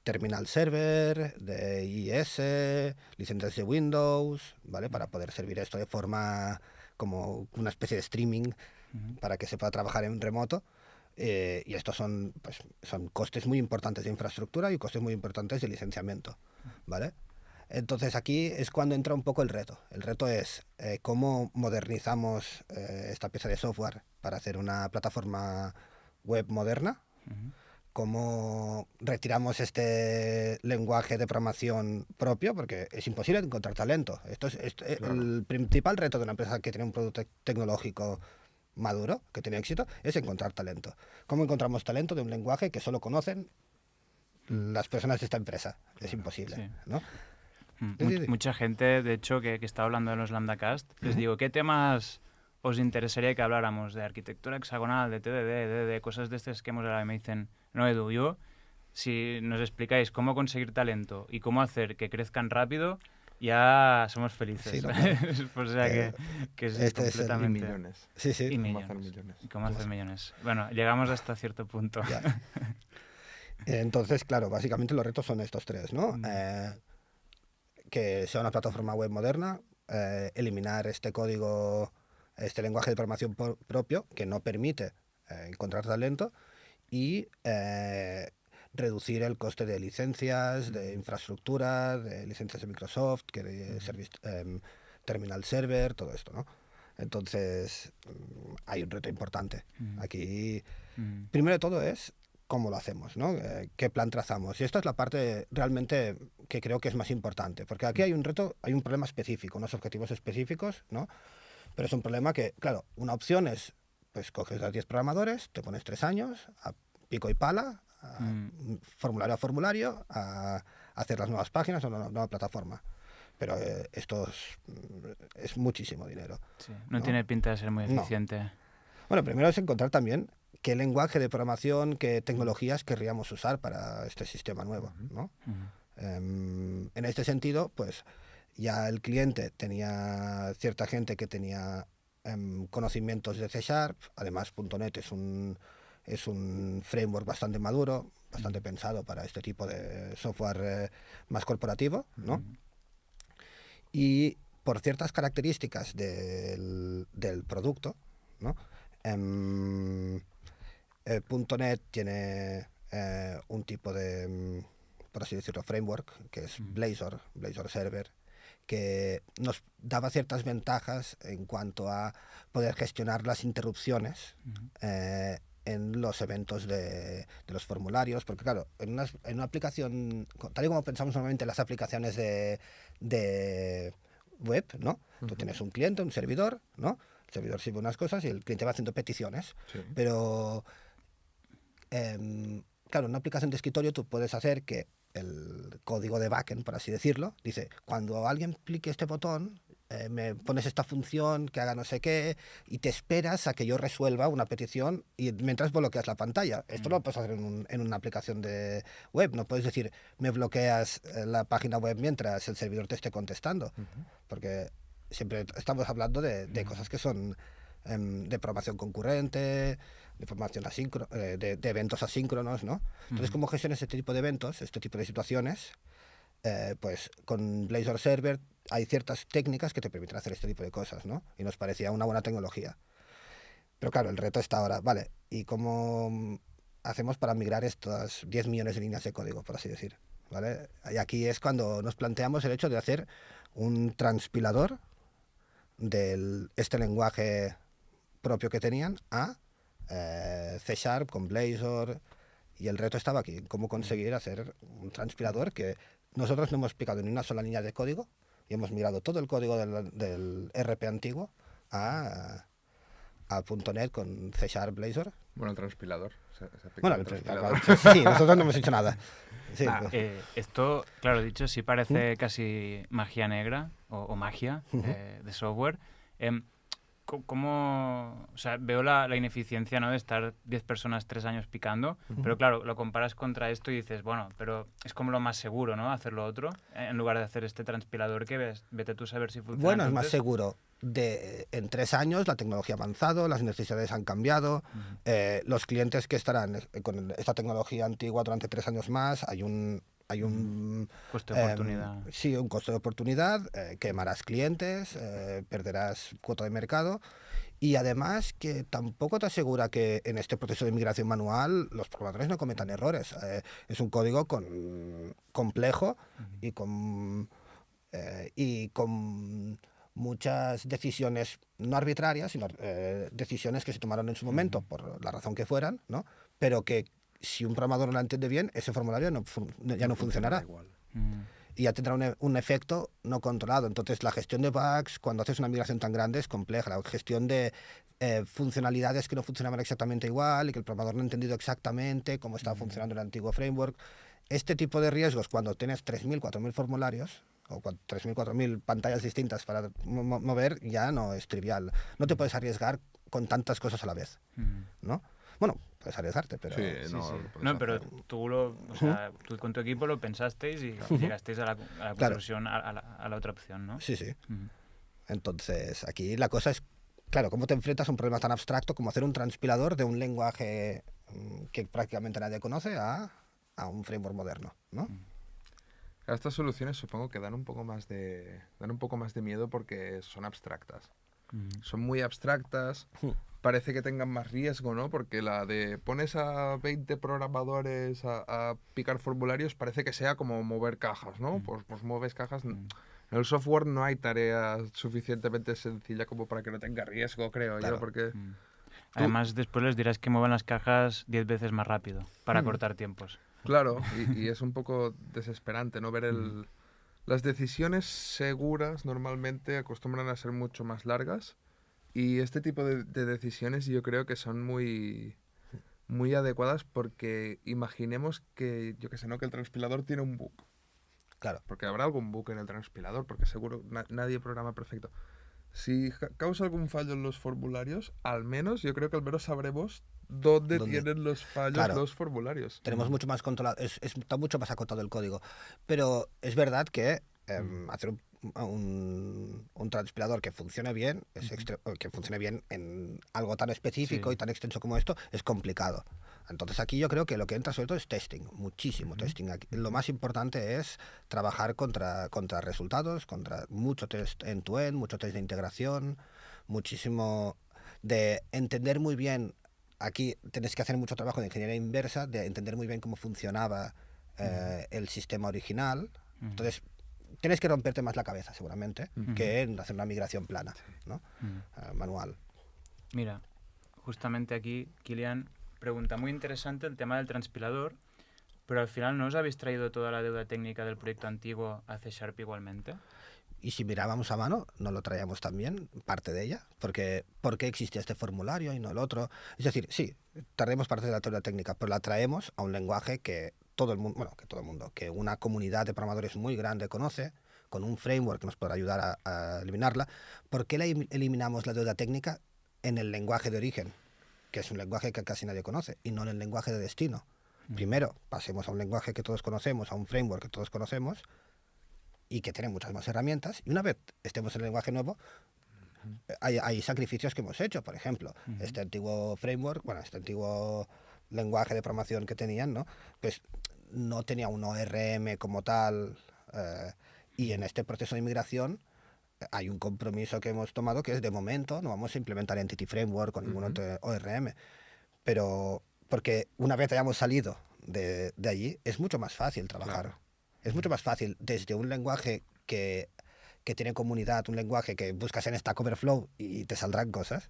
terminal server, de IIS, licencias de Windows, ¿vale? Para poder servir esto de forma como una especie de streaming para que se pueda trabajar en remoto. Y estos son, pues, son costes muy importantes de infraestructura y costes muy importantes de licenciamiento, ¿vale? Entonces aquí es cuando entra un poco el reto. El reto es cómo modernizamos esta pieza de software para hacer una plataforma web moderna, cómo retiramos este lenguaje de programación propio, porque es imposible encontrar talento.
Claro.
El principal reto de una empresa que tiene un producto tecnológico maduro, que tiene éxito, es encontrar talento. ¿Cómo encontramos talento de un lenguaje que solo conocen las personas de esta empresa? Es imposible,
Sí.
¿no? Sí.
Mucha gente, de hecho, que está hablando de los Lambdacast, les digo, ¿qué temas os interesaría que habláramos? De arquitectura hexagonal, de TDD, de cosas de estas que hemos hablado. Y me dicen, no, Edu, yo, si nos explicáis cómo conseguir talento y cómo hacer que crezcan rápido, ya somos felices.
Sí,
O sea que sí,
este es el-
Y
completamente.
millones.
Sí, sí.
Y
Cómo hacer
millones.
millones.
¿Y cómo hacer millones? Bueno, llegamos hasta cierto punto.
Ya. Entonces, claro, básicamente los retos son estos tres, ¿no?
Mm.
Que sea una plataforma web moderna, eliminar este código, este lenguaje de programación propio que no permite encontrar talento y reducir el coste de licencias, de infraestructura, de licencias de Microsoft, que de Terminal Server, todo esto, ¿no? Entonces, hay un reto importante. Aquí, primero de todo es cómo lo hacemos, ¿no? ¿Qué plan trazamos? Y esta es la parte realmente que creo que es más importante, porque aquí hay un reto, hay un problema específico, unos objetivos específicos, ¿no? Pero es un problema que, claro, una opción es, pues coges a 10 programadores, te pones 3 años, a pico y pala, formulario a formulario, a hacer las nuevas páginas o una nueva plataforma. Pero esto es muchísimo dinero.
Sí, no
¿no?
tiene pinta de ser muy
No.
eficiente.
Bueno, primero es encontrar también qué lenguaje de programación, qué tecnologías querríamos usar para este sistema nuevo, ¿no? En este sentido, pues ya el cliente tenía cierta gente que tenía conocimientos de C#, además .NET es un framework bastante maduro, bastante pensado para este tipo de software más corporativo, ¿no? Y por ciertas características del producto, ¿no? .NET tiene un tipo de, por así decirlo, framework, que es Blazor Server, que nos daba ciertas ventajas en cuanto a poder gestionar las interrupciones en los eventos de los formularios, porque claro, en una aplicación, tal y como pensamos normalmente en las aplicaciones de web, ¿no? Tú tienes un cliente, un servidor, ¿no? El servidor sirve unas cosas y el cliente va haciendo peticiones,
Sí.
pero claro, en una aplicación de escritorio tú puedes hacer que el código de backend, por así decirlo, dice, cuando alguien clique este botón, me pones esta función que haga no sé qué y te esperas a que yo resuelva una petición y mientras bloqueas la pantalla. Esto lo puedes hacer en una aplicación de web. No puedes decir, me bloqueas la página web mientras el servidor te esté contestando. Porque siempre estamos hablando de cosas que son de programación concurrente, de formación de eventos asíncronos, ¿no? Entonces, ¿cómo gestionas este tipo de eventos, este tipo de situaciones? Pues con Blazor Server hay ciertas técnicas que te permiten hacer este tipo de cosas, ¿no? Y nos parecía una buena tecnología. Pero claro, el reto está ahora, vale, ¿y cómo hacemos para migrar estas 10 millones de líneas de código, por así decir? ¿Vale? Y aquí es cuando nos planteamos el hecho de hacer un transpilador de este lenguaje propio que tenían a C# con Blazor, y el reto estaba aquí, cómo conseguir hacer un transpilador que nosotros no hemos explicado ni una sola línea de código y hemos migrado todo el código del RP antiguo a .NET con C# Blazor.
Bueno, el transpilador.
Bueno, sí, nosotros no hemos hecho nada. Sí, pues.
Esto, claro, dicho, sí parece casi magia negra o magia de software. ¿Cómo, o sea, veo la ineficiencia, ¿no?, de estar 10 personas 3 años picando, pero claro, lo comparas contra esto y dices, bueno, pero es como lo más seguro, ¿no?, hacer lo otro, en lugar de hacer este transpilador que vete tú a saber si funciona.
Bueno,
entonces.
es más seguro. En 3 años la tecnología ha avanzado, las necesidades han cambiado, los clientes que estarán con esta tecnología antigua durante 3 años más, hay un
coste de oportunidad.
Sí, un coste de oportunidad, quemarás clientes, perderás cuota de mercado Y además que tampoco te asegura que en este proceso de migración manual los programadores no cometan errores. Es un código complejo y con muchas decisiones no arbitrarias, sino decisiones que se tomaron en su momento por la razón que fueran, ¿no? Pero que si un programador no la entiende bien, ese formulario ya no funcionará.
Igual.
Y ya tendrá un efecto no controlado. Entonces, la gestión de bugs, cuando haces una migración tan grande, es compleja. La gestión de funcionalidades que no funcionaban exactamente igual y que el programador no ha entendido exactamente cómo estaba funcionando el antiguo framework. Este tipo de riesgos, cuando tienes 3.000, 4.000 formularios o 3.000, 4.000 pantallas distintas para mover, ya no es trivial. No te puedes arriesgar con tantas cosas a la vez, ¿no? Bueno, puedes arriesgarte, pero...
Sí,
Sí,
no,
sí.
lo puedes
No, pero
hacer.
tú con tu equipo lo pensasteis y llegasteis a la
Claro.
conclusión a la otra opción, ¿no?
Sí, sí.
Ujú.
Entonces, aquí la cosa es, claro, cómo te enfrentas a un problema tan abstracto como hacer un transpilador de un lenguaje que prácticamente nadie conoce a un framework moderno, ¿no?
Estas soluciones supongo que dan un poco más de miedo porque son abstractas. Son muy abstractas. Parece que tengan más riesgo, ¿no? Porque la de pones a 20 programadores a picar formularios parece que sea como mover cajas, ¿no? Pues mueves cajas. En el software no hay tarea suficientemente sencilla como para que no tenga riesgo, creo
Claro.
yo, porque...
Además, después les dirás que muevan las cajas 10 veces más rápido para cortar tiempos.
Claro, y es un poco desesperante, ¿no? Ver las decisiones seguras normalmente acostumbran a ser mucho más largas y este tipo de decisiones yo creo que son muy, muy adecuadas porque imaginemos que, yo qué sé, ¿no? Que el transpilador tiene un bug.
Claro.
Porque habrá algún bug en el transpilador, porque seguro nadie programa perfecto. Si causa algún fallo en los formularios, al menos, yo creo que al menos sabremos dónde tienen los fallos
Claro.
los formularios.
Tenemos mucho más controlado, está mucho más acotado el código. Pero es verdad que hacer un transpilador que funcione bien, que funcione bien en algo tan específico y tan extenso como esto, es complicado. Entonces aquí yo creo que lo que entra sobre todo es testing, muchísimo testing. Lo más importante es trabajar contra resultados, contra mucho test end-to-end, mucho test de integración, muchísimo de entender muy bien. Aquí tenés que hacer mucho trabajo de ingeniería inversa, de entender muy bien cómo funcionaba el sistema original. Entonces, tienes que romperte más la cabeza, seguramente, que en hacer una migración plana, ¿no? Manual.
Mira, justamente aquí, Kilian pregunta, muy interesante el tema del transpilador, pero al final, ¿no os habéis traído toda la deuda técnica del proyecto antiguo a C# igualmente?
Y si mirábamos a mano, no lo traíamos también, parte de ella, porque ¿por qué existía este formulario y no el otro? Es decir, sí, traemos parte de la teoría técnica, pero la traemos a un lenguaje que todo el mundo, que una comunidad de programadores muy grande conoce, con un framework que nos podrá ayudar a eliminarla. ¿Por qué eliminamos la deuda técnica en el lenguaje de origen, que es un lenguaje que casi nadie conoce, y no en el lenguaje de destino? Primero, pasemos a un lenguaje que todos conocemos, a un framework que todos conocemos, y que tiene muchas más herramientas, y una vez estemos en el lenguaje nuevo, hay sacrificios que hemos hecho. Por ejemplo, este antiguo framework, este antiguo lenguaje de programación que tenían, ¿no? Pues no tenía un ORM como tal, y en este proceso de migración hay un compromiso que hemos tomado que es, de momento no vamos a implementar Entity Framework con ningún otro ORM, pero porque una vez hayamos salido de allí es mucho más fácil trabajar. Claro. Es mucho más fácil desde un lenguaje que tiene comunidad, un lenguaje que buscas en Stack Overflow y te saldrán cosas,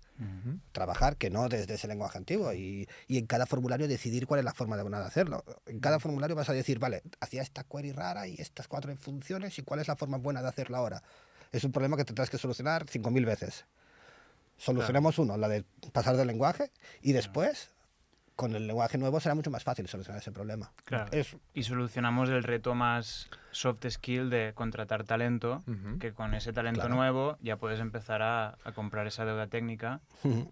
trabajar que no desde ese lenguaje antiguo, y en cada formulario decidir cuál es la forma de hacerlo. En cada formulario vas a decir, vale, hacía esta query rara y estas 4 funciones, y cuál es la forma buena de hacerlo ahora. Es un problema que tendrás que solucionar 5.000 veces. Solucionemos uno, la de pasar del lenguaje, y después, con el lenguaje nuevo, será mucho más fácil solucionar ese problema.
Claro. Y solucionamos el reto más soft skill de contratar talento, que con ese talento nuevo ya puedes empezar a comprar esa deuda técnica,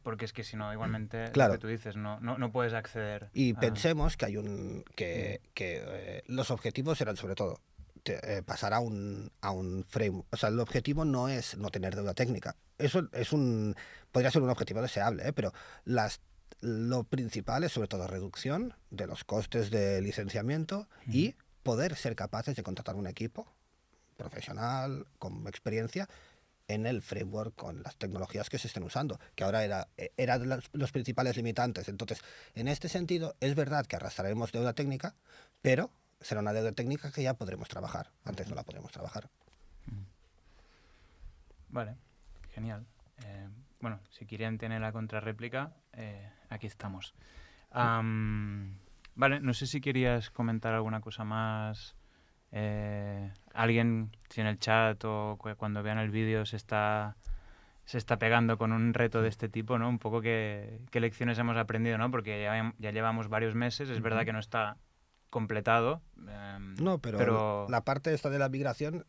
porque es que si no, igualmente, lo que tú dices, no puedes acceder.
Y pensemos que hay los objetivos serán sobre todo pasar a un frame. O sea, el objetivo no es no tener deuda técnica. Eso podría ser un objetivo deseable, pero lo principal es sobre todo reducción de los costes de licenciamiento y poder ser capaces de contratar un equipo profesional con experiencia en el framework con las tecnologías que se estén usando, que ahora eran los principales limitantes. Entonces, en este sentido, es verdad que arrastraremos deuda técnica, pero será una deuda técnica que ya podremos trabajar. Antes no la podremos trabajar.
Vale, genial. Bueno, si quieren tener la contrarréplica, aquí estamos. Vale, no sé si querías comentar alguna cosa más. Alguien, si en el chat o cuando vean el vídeo se está pegando con un reto de este tipo, ¿no? Un poco qué lecciones hemos aprendido, ¿no? Porque ya llevamos varios meses, es verdad que no está completado.
No, pero la parte esta de la migración...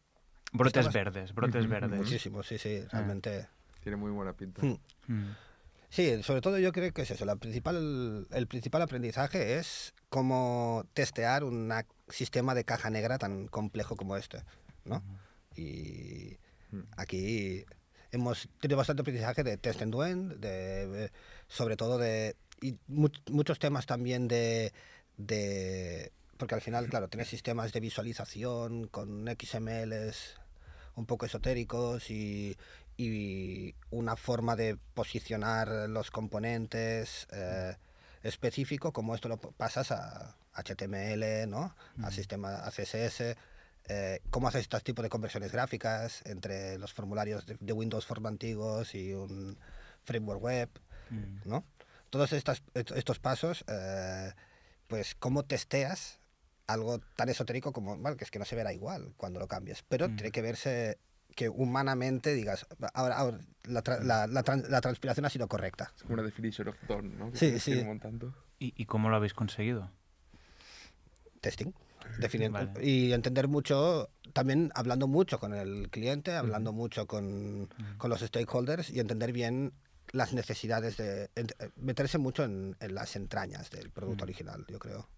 Brotes verdes.
Muchísimo, sí, realmente...
Tiene muy buena pinta.
Sí, sobre todo yo creo que es eso. El principal aprendizaje es cómo testear un sistema de caja negra tan complejo como este, ¿no? Y aquí hemos tenido bastante aprendizaje de test end-to-end, sobre todo y muchos temas también porque al final, claro, tienes sistemas de visualización con XMLs un poco esotéricos y una forma de posicionar los componentes específico, como esto lo pasas a HTML, ¿no? A CSS. ¿Cómo haces este tipo de conversiones gráficas entre los formularios de Windows Form antiguos y un framework web, ¿no? Todos estos pasos, pues cómo testeas algo tan esotérico como, bueno, que es que no se verá igual cuando lo cambies, pero tiene que verse que humanamente digas, ahora la transpiración ha sido correcta.
Es como una definition of done, ¿no?
Que sí.
Montando.
¿Y cómo lo habéis conseguido?
Testing. Y entender mucho, también hablando mucho con el cliente, hablando mucho con los stakeholders y entender bien las necesidades meterse mucho en las entrañas del producto original, yo creo.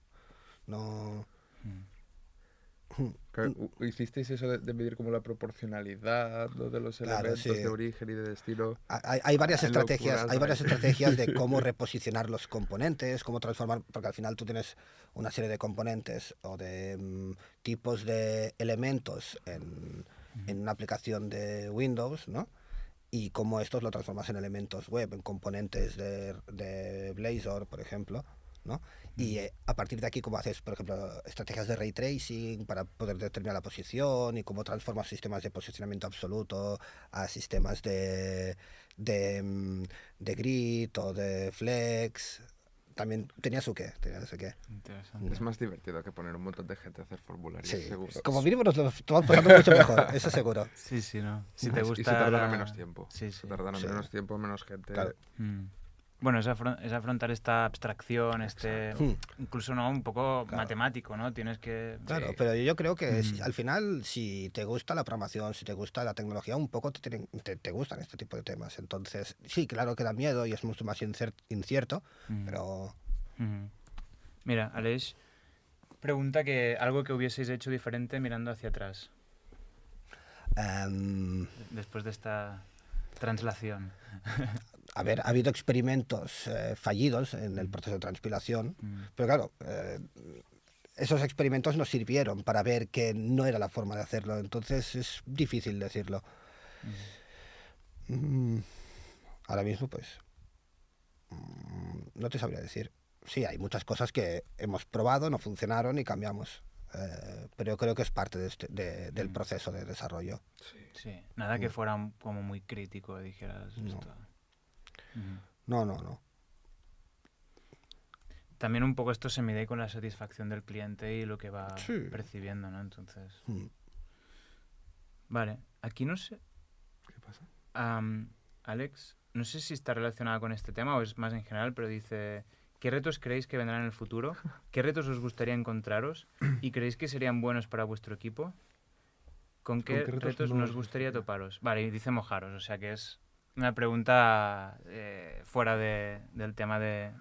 No...
¿Hicisteis eso de medir como la proporcionalidad de los elementos de origen y de destino?
Hay varias estrategias de cómo reposicionar los componentes, cómo transformar, porque al final tú tienes una serie de componentes o de tipos de elementos en una aplicación de Windows, ¿no? Y cómo estos lo transformas en elementos web, en componentes de Blazor, por ejemplo, ¿no? Y a partir de aquí, cómo haces, por ejemplo, estrategias de ray tracing para poder determinar la posición y cómo transformas sistemas de posicionamiento absoluto a sistemas de grid o de flex. También tenía su qué.
Interesante.
Es más divertido que poner un montón de gente a hacer formularios,
sí,
seguro.
Como mínimo nos lo estamos pasando mucho mejor, eso seguro.
Sí, ¿no? Si te gusta...
Y se tardará menos tiempo.
Sí.
Se tardará menos tiempo, menos gente.
Claro.
Bueno, es afrontar esta abstracción, incluso no un poco matemático, ¿no? Tienes que...
Claro, pero yo creo que al final, si te gusta la programación, si te gusta la tecnología, un poco te gustan este tipo de temas. Entonces, sí, claro que da miedo y es mucho más incierto, pero...
Mira, Aleix pregunta que algo que hubieseis hecho diferente mirando hacia atrás. Después de esta translación.
A ver, ha habido experimentos fallidos en el proceso de transpilación, pero claro, esos experimentos nos sirvieron para ver que no era la forma de hacerlo, entonces es difícil decirlo. Ahora mismo, pues, no te sabría decir. Sí, hay muchas cosas que hemos probado, no funcionaron y cambiamos. Pero yo creo que es parte del proceso de desarrollo.
Sí. Nada que fuera como muy crítico, dijeras.
No.
Esto.
No.
También un poco esto se mide con la satisfacción del cliente y lo que va percibiendo, ¿no? Entonces... Vale, aquí no sé...
¿Qué pasa?
Alex, no sé si está relacionado con este tema o es más en general, pero dice... ¿Qué retos creéis que vendrán en el futuro? ¿Qué retos os gustaría encontraros? ¿Y creéis que serían buenos para vuestro equipo? ¿Con qué retos nos gustaría toparos? Vale, y dice mojaros, o sea que es una pregunta fuera del tema de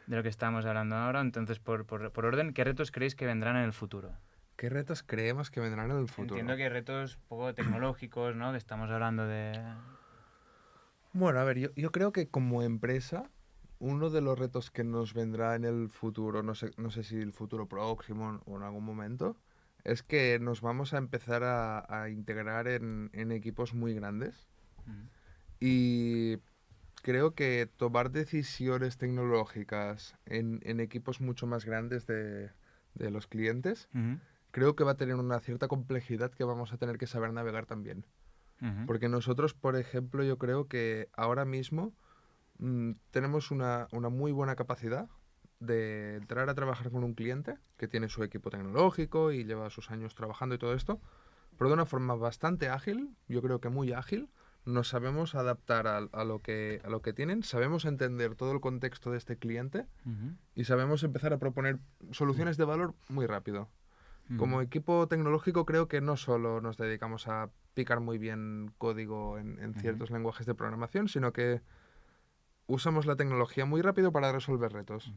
lo que estamos hablando ahora. Entonces, por orden, ¿qué retos creéis que vendrán en el futuro?
¿Qué retos creemos que vendrán en el futuro?
Entiendo que retos un poco tecnológicos, ¿no? Que estamos hablando de...
Bueno, a ver, yo creo que como empresa... Uno de los retos que nos vendrá en el futuro, no sé si el futuro próximo o en algún momento, es que nos vamos a empezar a integrar en equipos muy grandes y creo que tomar decisiones tecnológicas en equipos mucho más grandes de los clientes, creo que va a tener una cierta complejidad que vamos a tener que saber navegar también. Porque nosotros, por ejemplo, yo creo que ahora mismo tenemos una muy buena capacidad de entrar a trabajar con un cliente que tiene su equipo tecnológico y lleva sus años trabajando y todo esto, pero de una forma bastante ágil, yo creo que muy ágil. Nos sabemos adaptar a lo que tienen, sabemos entender todo el contexto de este cliente y sabemos empezar a proponer soluciones de valor muy rápido. Como equipo tecnológico creo que no solo nos dedicamos a picar muy bien código en ciertos lenguajes de programación, sino que usamos la tecnología muy rápido para resolver retos.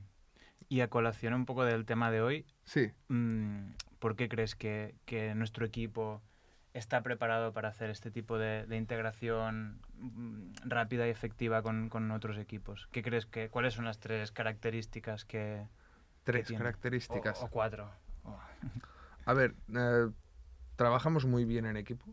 Y a colación un poco del tema de hoy,
Sí.
¿Por qué crees que nuestro equipo está preparado para hacer este tipo de integración rápida y efectiva con otros equipos? ¿Qué crees cuáles son las 3 características que tiene?
Características.
O 4.
A ver, trabajamos muy bien en equipo.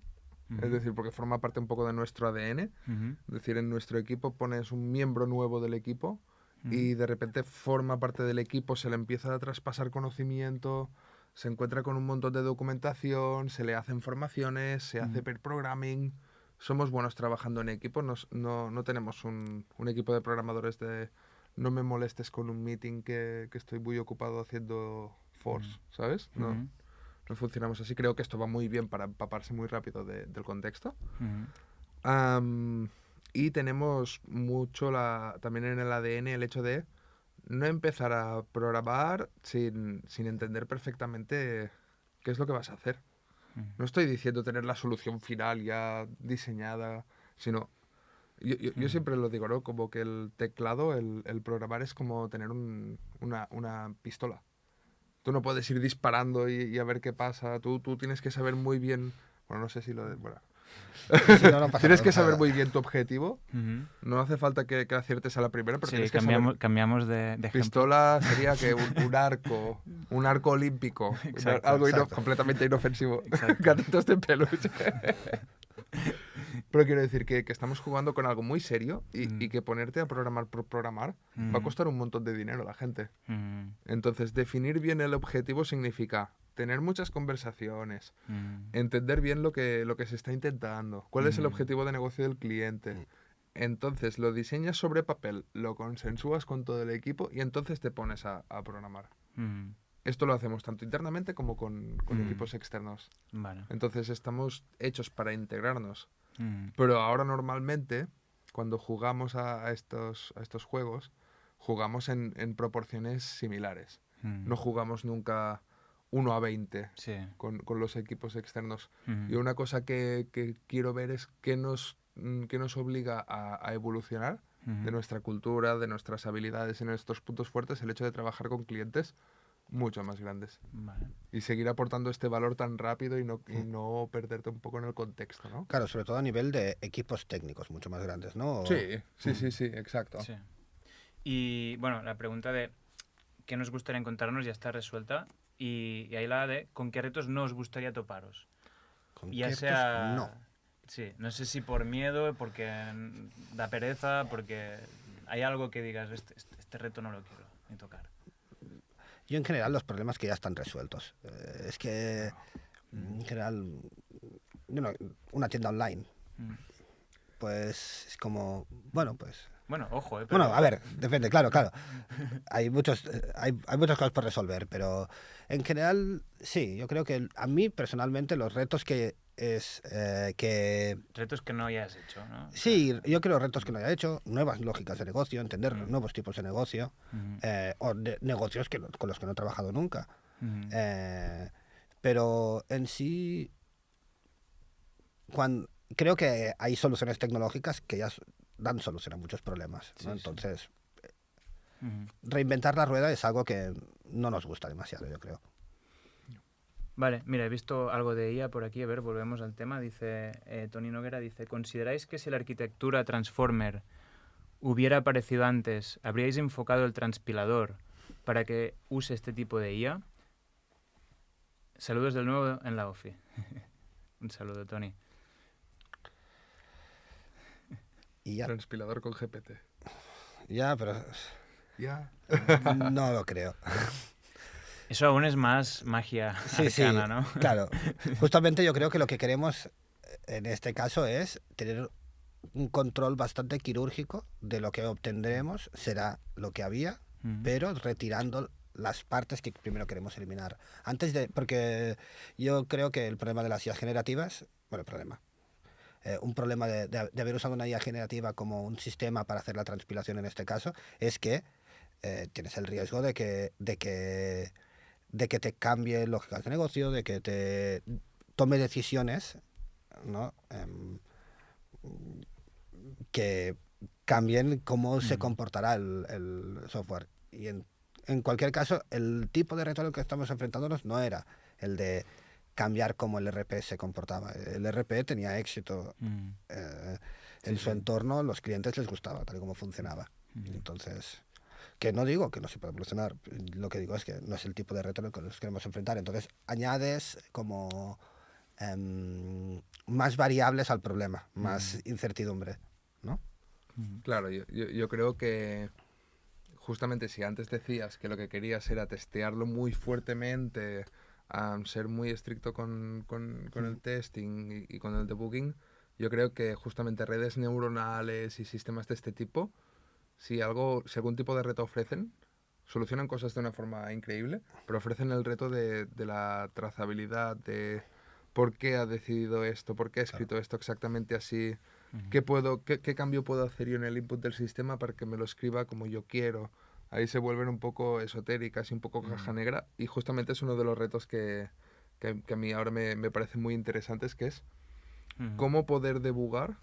Es decir, porque forma parte un poco de nuestro ADN. Es decir, en nuestro equipo pones un miembro nuevo del equipo y de repente forma parte del equipo, se le empieza a traspasar conocimiento, se encuentra con un montón de documentación, se le hacen formaciones, se hace pair programming. Somos buenos trabajando en equipo, no tenemos un equipo de programadores de no me molestes con un meeting que estoy muy ocupado haciendo force, ¿sabes? No funcionamos así. Creo que esto va muy bien para empaparse muy rápido del contexto. Y tenemos mucho también en el ADN el hecho de no empezar a programar sin entender perfectamente qué es lo que vas a hacer. No estoy diciendo tener la solución final ya diseñada, sino... Yo siempre lo digo, ¿no? Como que el teclado, el programar es como tener una pistola. Tú no puedes ir disparando y a ver qué pasa. Tú tienes que saber muy bien... Bueno, no sé si lo... Bueno.
Sí, no pasa
Tienes que
nada.
saber muy bien tu objetivo. No hace falta que aciertes a la primera, pero tienes que saber...
cambiamos de ejemplo.
Pistola sería que un arco olímpico.
Exacto,
algo
exacto.
completamente inofensivo.
Exacto.
Gatitos de peluche. Pero quiero decir que estamos jugando con algo muy serio y que ponerte a programar por programar va a costar un montón de dinero a la gente. Entonces, definir bien el objetivo significa tener muchas conversaciones, entender bien lo que se está intentando, cuál es el objetivo de negocio del cliente. Entonces, lo diseñas sobre papel, lo consensúas con todo el equipo y entonces te pones a programar. Esto lo hacemos tanto internamente como con equipos externos.
Vale.
Entonces, estamos hechos para integrarnos. Pero ahora normalmente, cuando jugamos a estos juegos, jugamos en proporciones similares. No jugamos nunca 1-20 con los equipos externos. Y una cosa que quiero ver es qué nos obliga a evolucionar de nuestra cultura, de nuestras habilidades y nuestros puntos fuertes, el hecho de trabajar con clientes mucho más grandes.
Vale.
Y seguir aportando este valor tan rápido y no perderte un poco en el contexto, ¿no?
Claro, sobre todo a nivel de equipos técnicos mucho más grandes, ¿no?
Sí, exacto.
Sí. Y bueno, la pregunta de qué nos gustaría encontrarnos ya está resuelta. Y ahí la de con qué retos no os gustaría toparos.
¿Con
Ya
qué
sea...
no?
Sí, no sé si por miedo, porque da pereza, porque hay algo que digas, este reto no lo quiero ni tocar.
Yo en general los problemas que ya están resueltos. Es que en general una tienda online, pues es como, bueno, pues...
Bueno, ojo, pero...
Bueno, a ver, depende, claro. Hay muchas cosas por resolver, pero en general sí, yo creo que a mí personalmente los retos que
Retos que no hayas hecho, ¿no?
Sí, yo creo retos que no haya hecho, nuevas lógicas de negocio, entender nuevos tipos de negocio, o de negocios con los que no he trabajado nunca. Pero en sí, creo que hay soluciones tecnológicas que ya dan solución a muchos problemas, ¿no? Entonces, reinventar la rueda es algo que no nos gusta demasiado, yo creo.
Vale, mira, he visto algo de IA por aquí. A ver, volvemos al tema. Dice Tony Noguera, dice, ¿consideráis que si la arquitectura Transformer hubiera aparecido antes, habríais enfocado el transpilador para que use este tipo de IA? Saludos de nuevo en la OFI. Un saludo, Tony.
Y ya.
Transpilador con GPT.
Ya, pero
Ya.
no lo creo.
Eso aún es más magia
Sí,
arcana, ¿no?
claro. Justamente yo creo que lo que queremos en este caso es tener un control bastante quirúrgico de lo que obtendremos, será lo que había, pero retirando las partes que primero queremos eliminar. Porque yo creo que el problema de las IAs generativas, un problema de haber usado una IA generativa como un sistema para hacer la transpilación en este caso, es que tienes el riesgo de que te cambie lógicas de negocio, de que te tome decisiones, ¿no? Que cambien cómo se comportará el software. Y en cualquier caso, el tipo de reto al que estamos enfrentándonos no era el de cambiar cómo el RP se comportaba. El RP tenía éxito en su entorno, los clientes les gustaba tal y como funcionaba. Entonces, que no digo que no se pueda evolucionar, lo que digo es que no es el tipo de reto al que nos queremos enfrentar. Entonces, añades como más variables al problema, más incertidumbre, ¿no?
Claro, yo creo que justamente si antes decías que lo que querías era testearlo muy fuertemente, ser muy estricto con el testing y con el debugging, yo creo que justamente redes neuronales y sistemas de este tipo, si algún tipo de reto ofrecen, solucionan cosas de una forma increíble, pero ofrecen el reto de la trazabilidad, de por qué ha decidido esto, por qué ha escrito esto exactamente así, qué cambio puedo hacer yo en el input del sistema para que me lo escriba como yo quiero. Ahí se vuelven un poco esotéricas y un poco caja negra, y justamente es uno de los retos que a mí ahora me parecen muy interesantes, que es cómo poder debugar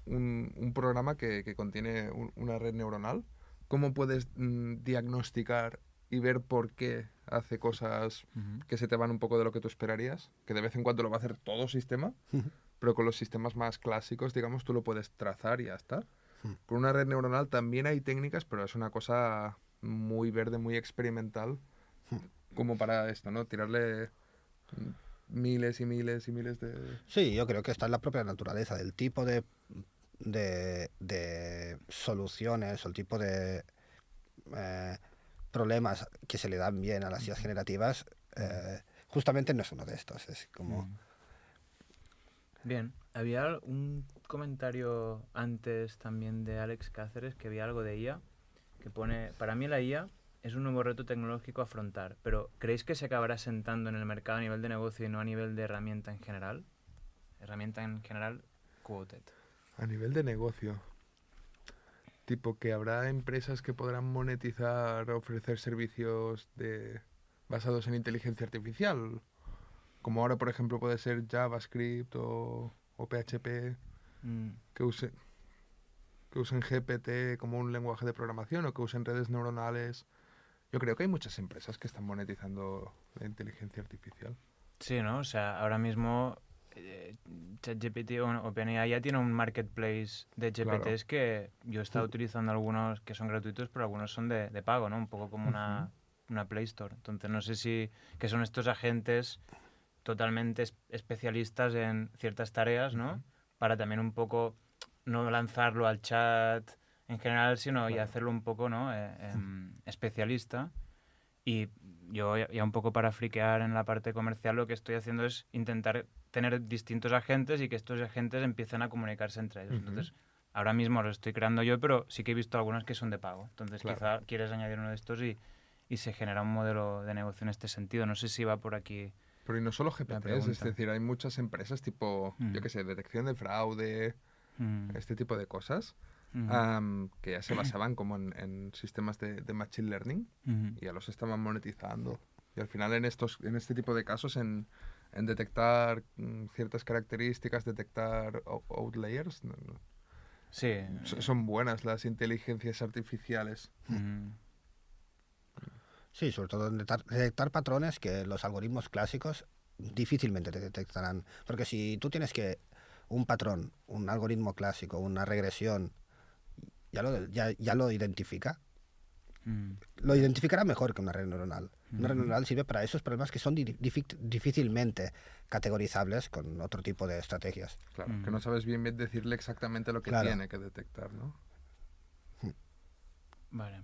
un programa que contiene una red neuronal, cómo puedes diagnosticar y ver por qué hace cosas que se te van un poco de lo que tú esperarías, que de vez en cuando lo va a hacer todo sistema, pero con los sistemas más clásicos, digamos, tú lo puedes trazar y ya está. Con una red neuronal también hay técnicas, pero es una cosa muy verde, muy experimental, como para esto, ¿no? Tirarle miles y miles y miles de...
Sí, yo creo que está en la propia naturaleza del tipo de soluciones o el tipo de problemas que se le dan bien a las IAs generativas, justamente no es uno de estos. Es como...
Bien, había un comentario antes también de Alex Cáceres que había algo de IA, que pone, para mí la IA es un nuevo reto tecnológico a afrontar, pero ¿creéis que se acabará sentando en el mercado a nivel de negocio y no a nivel de herramienta en general? Herramienta en general, quoted.
A nivel de negocio. Tipo que habrá empresas que podrán monetizar, ofrecer servicios basados en inteligencia artificial. Como ahora, por ejemplo, puede ser JavaScript o PHP, que usen GPT como un lenguaje de programación o que usen redes neuronales. Yo creo que hay muchas empresas que están monetizando la inteligencia artificial.
Sí, ¿no? O sea, ahora mismo ChatGPT o OpenAI ya tiene un marketplace de GPTs que yo he estado utilizando algunos que son gratuitos, pero algunos son de pago, ¿no? Un poco como una Play Store. Entonces no sé si que son estos agentes totalmente especialistas en ciertas tareas, ¿no? Para también un poco no lanzarlo al chat en general, sino y hacerlo un poco, ¿no? Especialista. Y yo ya un poco para friquear en la parte comercial lo que estoy haciendo es intentar tener distintos agentes y que estos agentes empiecen a comunicarse entre ellos. Entonces, ahora mismo los estoy creando yo, pero sí que he visto algunas que son de pago. Entonces, quizá quieres añadir uno de estos y se genera un modelo de negocio en este sentido. No sé si va por aquí.
Pero y no solo GPTs, es decir, hay muchas empresas tipo, yo qué sé, detección de fraude, este tipo de cosas, que ya se basaban como en sistemas de machine learning y ya los estaban monetizando. Y al final en este tipo de casos, en detectar ciertas características, detectar outliers,
Sí.
son buenas las inteligencias artificiales.
Sí, sobre todo en detectar patrones que los algoritmos clásicos difícilmente te detectarán. Porque si tú tienes que un patrón, un algoritmo clásico, una regresión, ya lo identifica. Lo identificará mejor que una red neuronal. Una red neuronal sirve para esos problemas que son difícilmente categorizables con otro tipo de estrategias.
Claro, que no sabes bien decirle exactamente lo que tiene que detectar, ¿no?
Vale.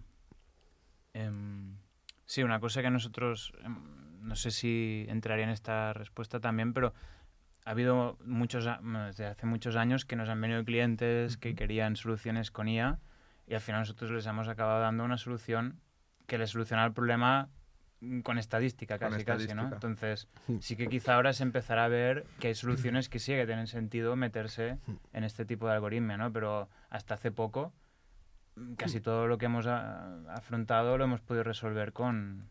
Sí, una cosa que nosotros, no sé si entraría en esta respuesta también, pero ha habido desde hace muchos años que nos han venido clientes que querían soluciones con IA y al final nosotros les hemos acabado dando una solución que les soluciona el problema con estadística, casi, ¿no? Entonces, sí que quizá ahora se empezará a ver que hay soluciones que sí que tienen sentido meterse en este tipo de algoritmo, ¿no? Pero hasta hace poco casi todo lo que hemos afrontado lo hemos podido resolver con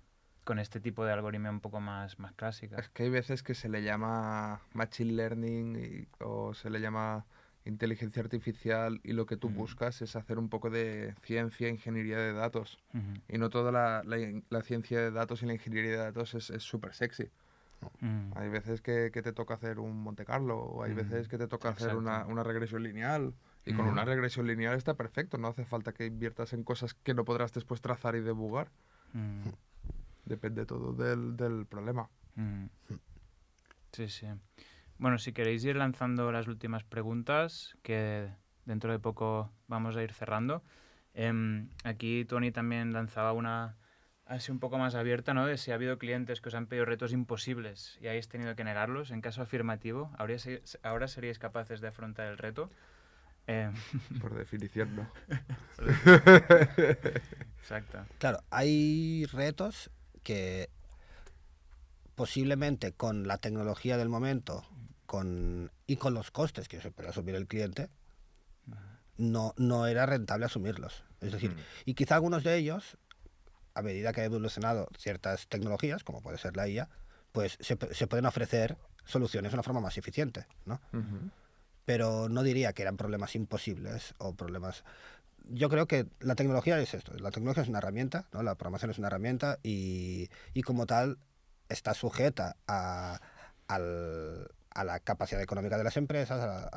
este tipo de algoritmo un poco más clásica.
Es que hay veces que se le llama machine learning o se le llama inteligencia artificial y lo que tú buscas es hacer un poco de ciencia, ingeniería de datos. Y no toda la ciencia de datos y la ingeniería de datos es súper sexy. Hay veces que te toca hacer un Monte Carlo o hay veces que te toca hacer una regresión lineal. Y con una regresión lineal está perfecto. No hace falta que inviertas en cosas que no podrás después trazar y debugar. Depende todo del problema.
Sí, sí. Bueno, si queréis ir lanzando las últimas preguntas, que dentro de poco vamos a ir cerrando. Aquí Tony también lanzaba una así un poco más abierta, ¿no? De si ha habido clientes que os han pedido retos imposibles y habéis tenido que negarlos. En caso afirmativo, ¿ahora seríais capaces de afrontar el reto?
Por definición, no.
Exacto.
Claro, hay retos que posiblemente con la tecnología del momento y con los costes que se puede asumir el cliente, no era rentable asumirlos. Es decir, y quizá algunos de ellos, a medida que ha evolucionado ciertas tecnologías, como puede ser la IA, pues se pueden ofrecer soluciones de una forma más eficiente, ¿no? Pero no diría que eran problemas imposibles o problemas... Yo creo que la tecnología es esto. La tecnología es una herramienta, ¿no? La programación es una herramienta y como tal está sujeta a la capacidad económica de las empresas,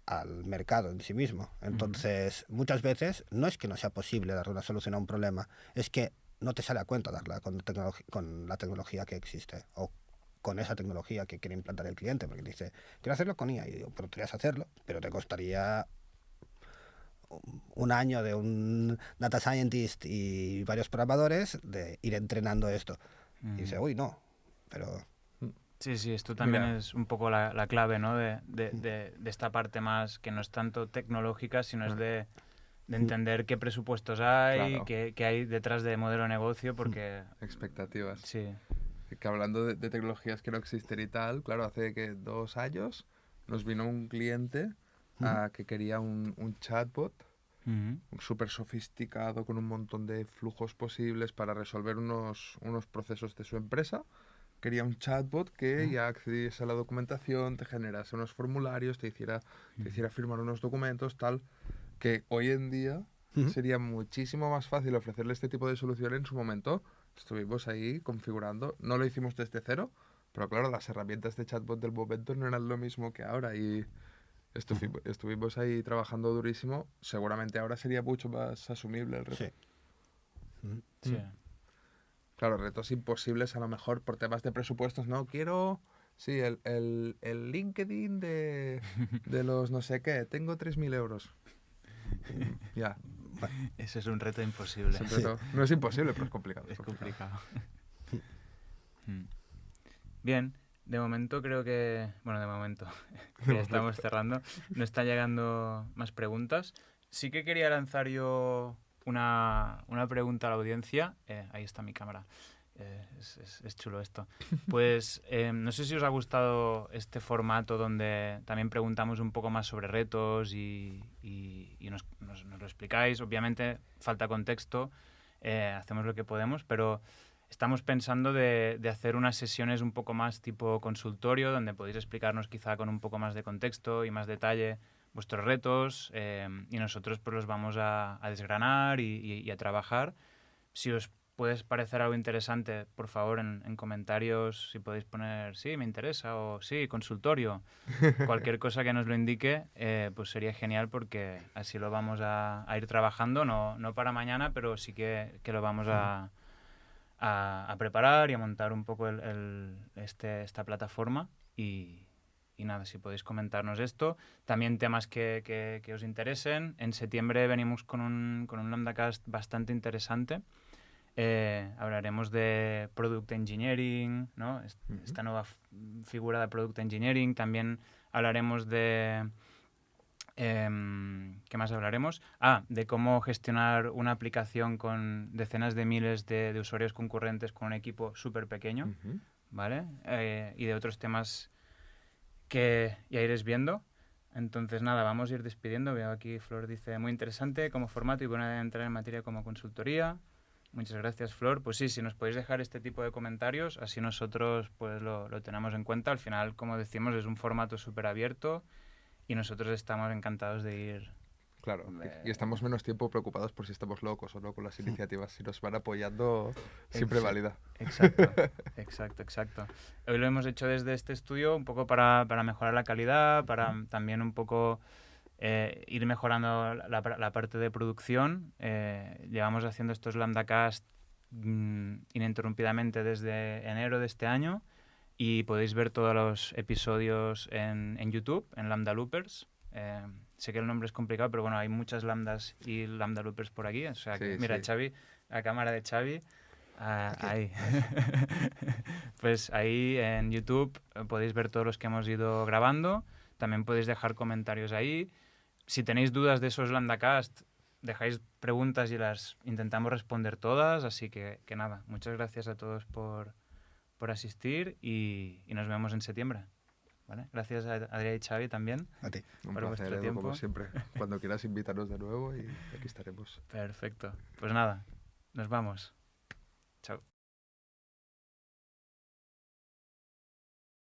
al mercado en sí mismo. Entonces, muchas veces no es que no sea posible dar una solución a un problema, es que no te sale a cuenta darla con la tecnología que existe o con esa tecnología que quiere implantar el cliente, porque dice, quiero hacerlo con IA, y digo, podrías hacerlo, pero te costaría un año de un data scientist y varios programadores de ir entrenando esto. Y dice, uy, no, pero...
Sí, esto también es un poco la clave, ¿no? de esta parte más que no es tanto tecnológica, sino es de entender qué presupuestos hay, qué hay detrás de modelo de negocio, porque...
Expectativas.
Sí.
Que hablando de tecnologías que no existen y tal, claro, hace que 2 años nos vino un cliente que quería un chatbot súper sofisticado con un montón de flujos posibles para resolver unos procesos de su empresa. Quería un chatbot que ya accediese a la documentación, te generase unos formularios, te hiciera firmar unos documentos, tal, que hoy en día sería muchísimo más fácil ofrecerle este tipo de solución en su momento. Estuvimos ahí configurando, no lo hicimos desde cero, pero claro, las herramientas de chatbot del momento no eran lo mismo que ahora y estuvimos ahí trabajando durísimo. Seguramente ahora sería mucho más asumible el reto.
Sí.
Claro, retos imposibles a lo mejor por temas de presupuestos, ¿no? Quiero, sí, el LinkedIn de los no sé qué, tengo 3.000 euros. Ya.
Ese es un reto imposible.
No es imposible, pero es complicado.
Es complicado. Bien, de momento creo que... Bueno, de momento, ya estamos cerrando. No están llegando más preguntas. Sí que quería lanzar yo una pregunta a la audiencia. Ahí está mi cámara. Es chulo esto. Pues no sé si os ha gustado este formato donde también preguntamos un poco más sobre retos y nos lo explicáis. Obviamente falta contexto, hacemos lo que podemos, pero estamos pensando de hacer unas sesiones un poco más tipo consultorio, donde podéis explicarnos quizá con un poco más de contexto y más detalle vuestros retos y nosotros pues los vamos a desgranar y a trabajar. Si os puede parecer algo interesante, por favor, en comentarios, si podéis poner sí, me interesa o sí, consultorio. Cualquier cosa que nos lo indique, pues sería genial porque así lo vamos a ir trabajando, no para mañana, pero sí que lo vamos a a preparar y a montar un poco esta plataforma y nada, si podéis comentarnos esto. También temas que os interesen. En septiembre venimos con un LambdaCast bastante interesante. Hablaremos de Product Engineering, ¿no? Esta nueva figura de Product Engineering. También hablaremos de... ¿qué más hablaremos? De cómo gestionar una aplicación con decenas de miles de usuarios concurrentes con un equipo súper pequeño, ¿vale? Y de otros temas que ya iréis viendo. Entonces, nada, vamos a ir despidiendo. Veo aquí, Flor dice, muy interesante como formato y bueno entrar en materia como consultoría. Muchas gracias, Flor. Pues sí, si nos podéis dejar este tipo de comentarios, así nosotros pues lo tenemos en cuenta. Al final, como decimos, es un formato súper abierto y nosotros estamos encantados de ir...
Claro, y estamos menos tiempo preocupados por si estamos locos o no con las iniciativas. Si nos van apoyando, siempre válida.
Exacto. Hoy lo hemos hecho desde este estudio un poco para mejorar la calidad, para también un poco ir mejorando la parte de producción. Llevamos haciendo estos LambdaCast ininterrumpidamente desde enero de este año y podéis ver todos los episodios en YouTube, en Lambda Loopers. Sé que el nombre es complicado, pero bueno, hay muchas lambdas y lambda loopers por aquí. O sea, que, mira, Xavi, la cámara de Xavi, ahí. Pues ahí en YouTube podéis ver todos los que hemos ido grabando. También podéis dejar comentarios ahí. Si tenéis dudas de esos LambdaCast, dejáis preguntas y las intentamos responder todas. Así que nada, muchas gracias a todos por asistir y nos vemos en septiembre. ¿Vale? Gracias a Adrià y Xavi también.
A ti.
Un placer, Edu, como siempre. Cuando quieras invítanos de nuevo y aquí estaremos.
Perfecto. Pues nada, nos vamos. Chao.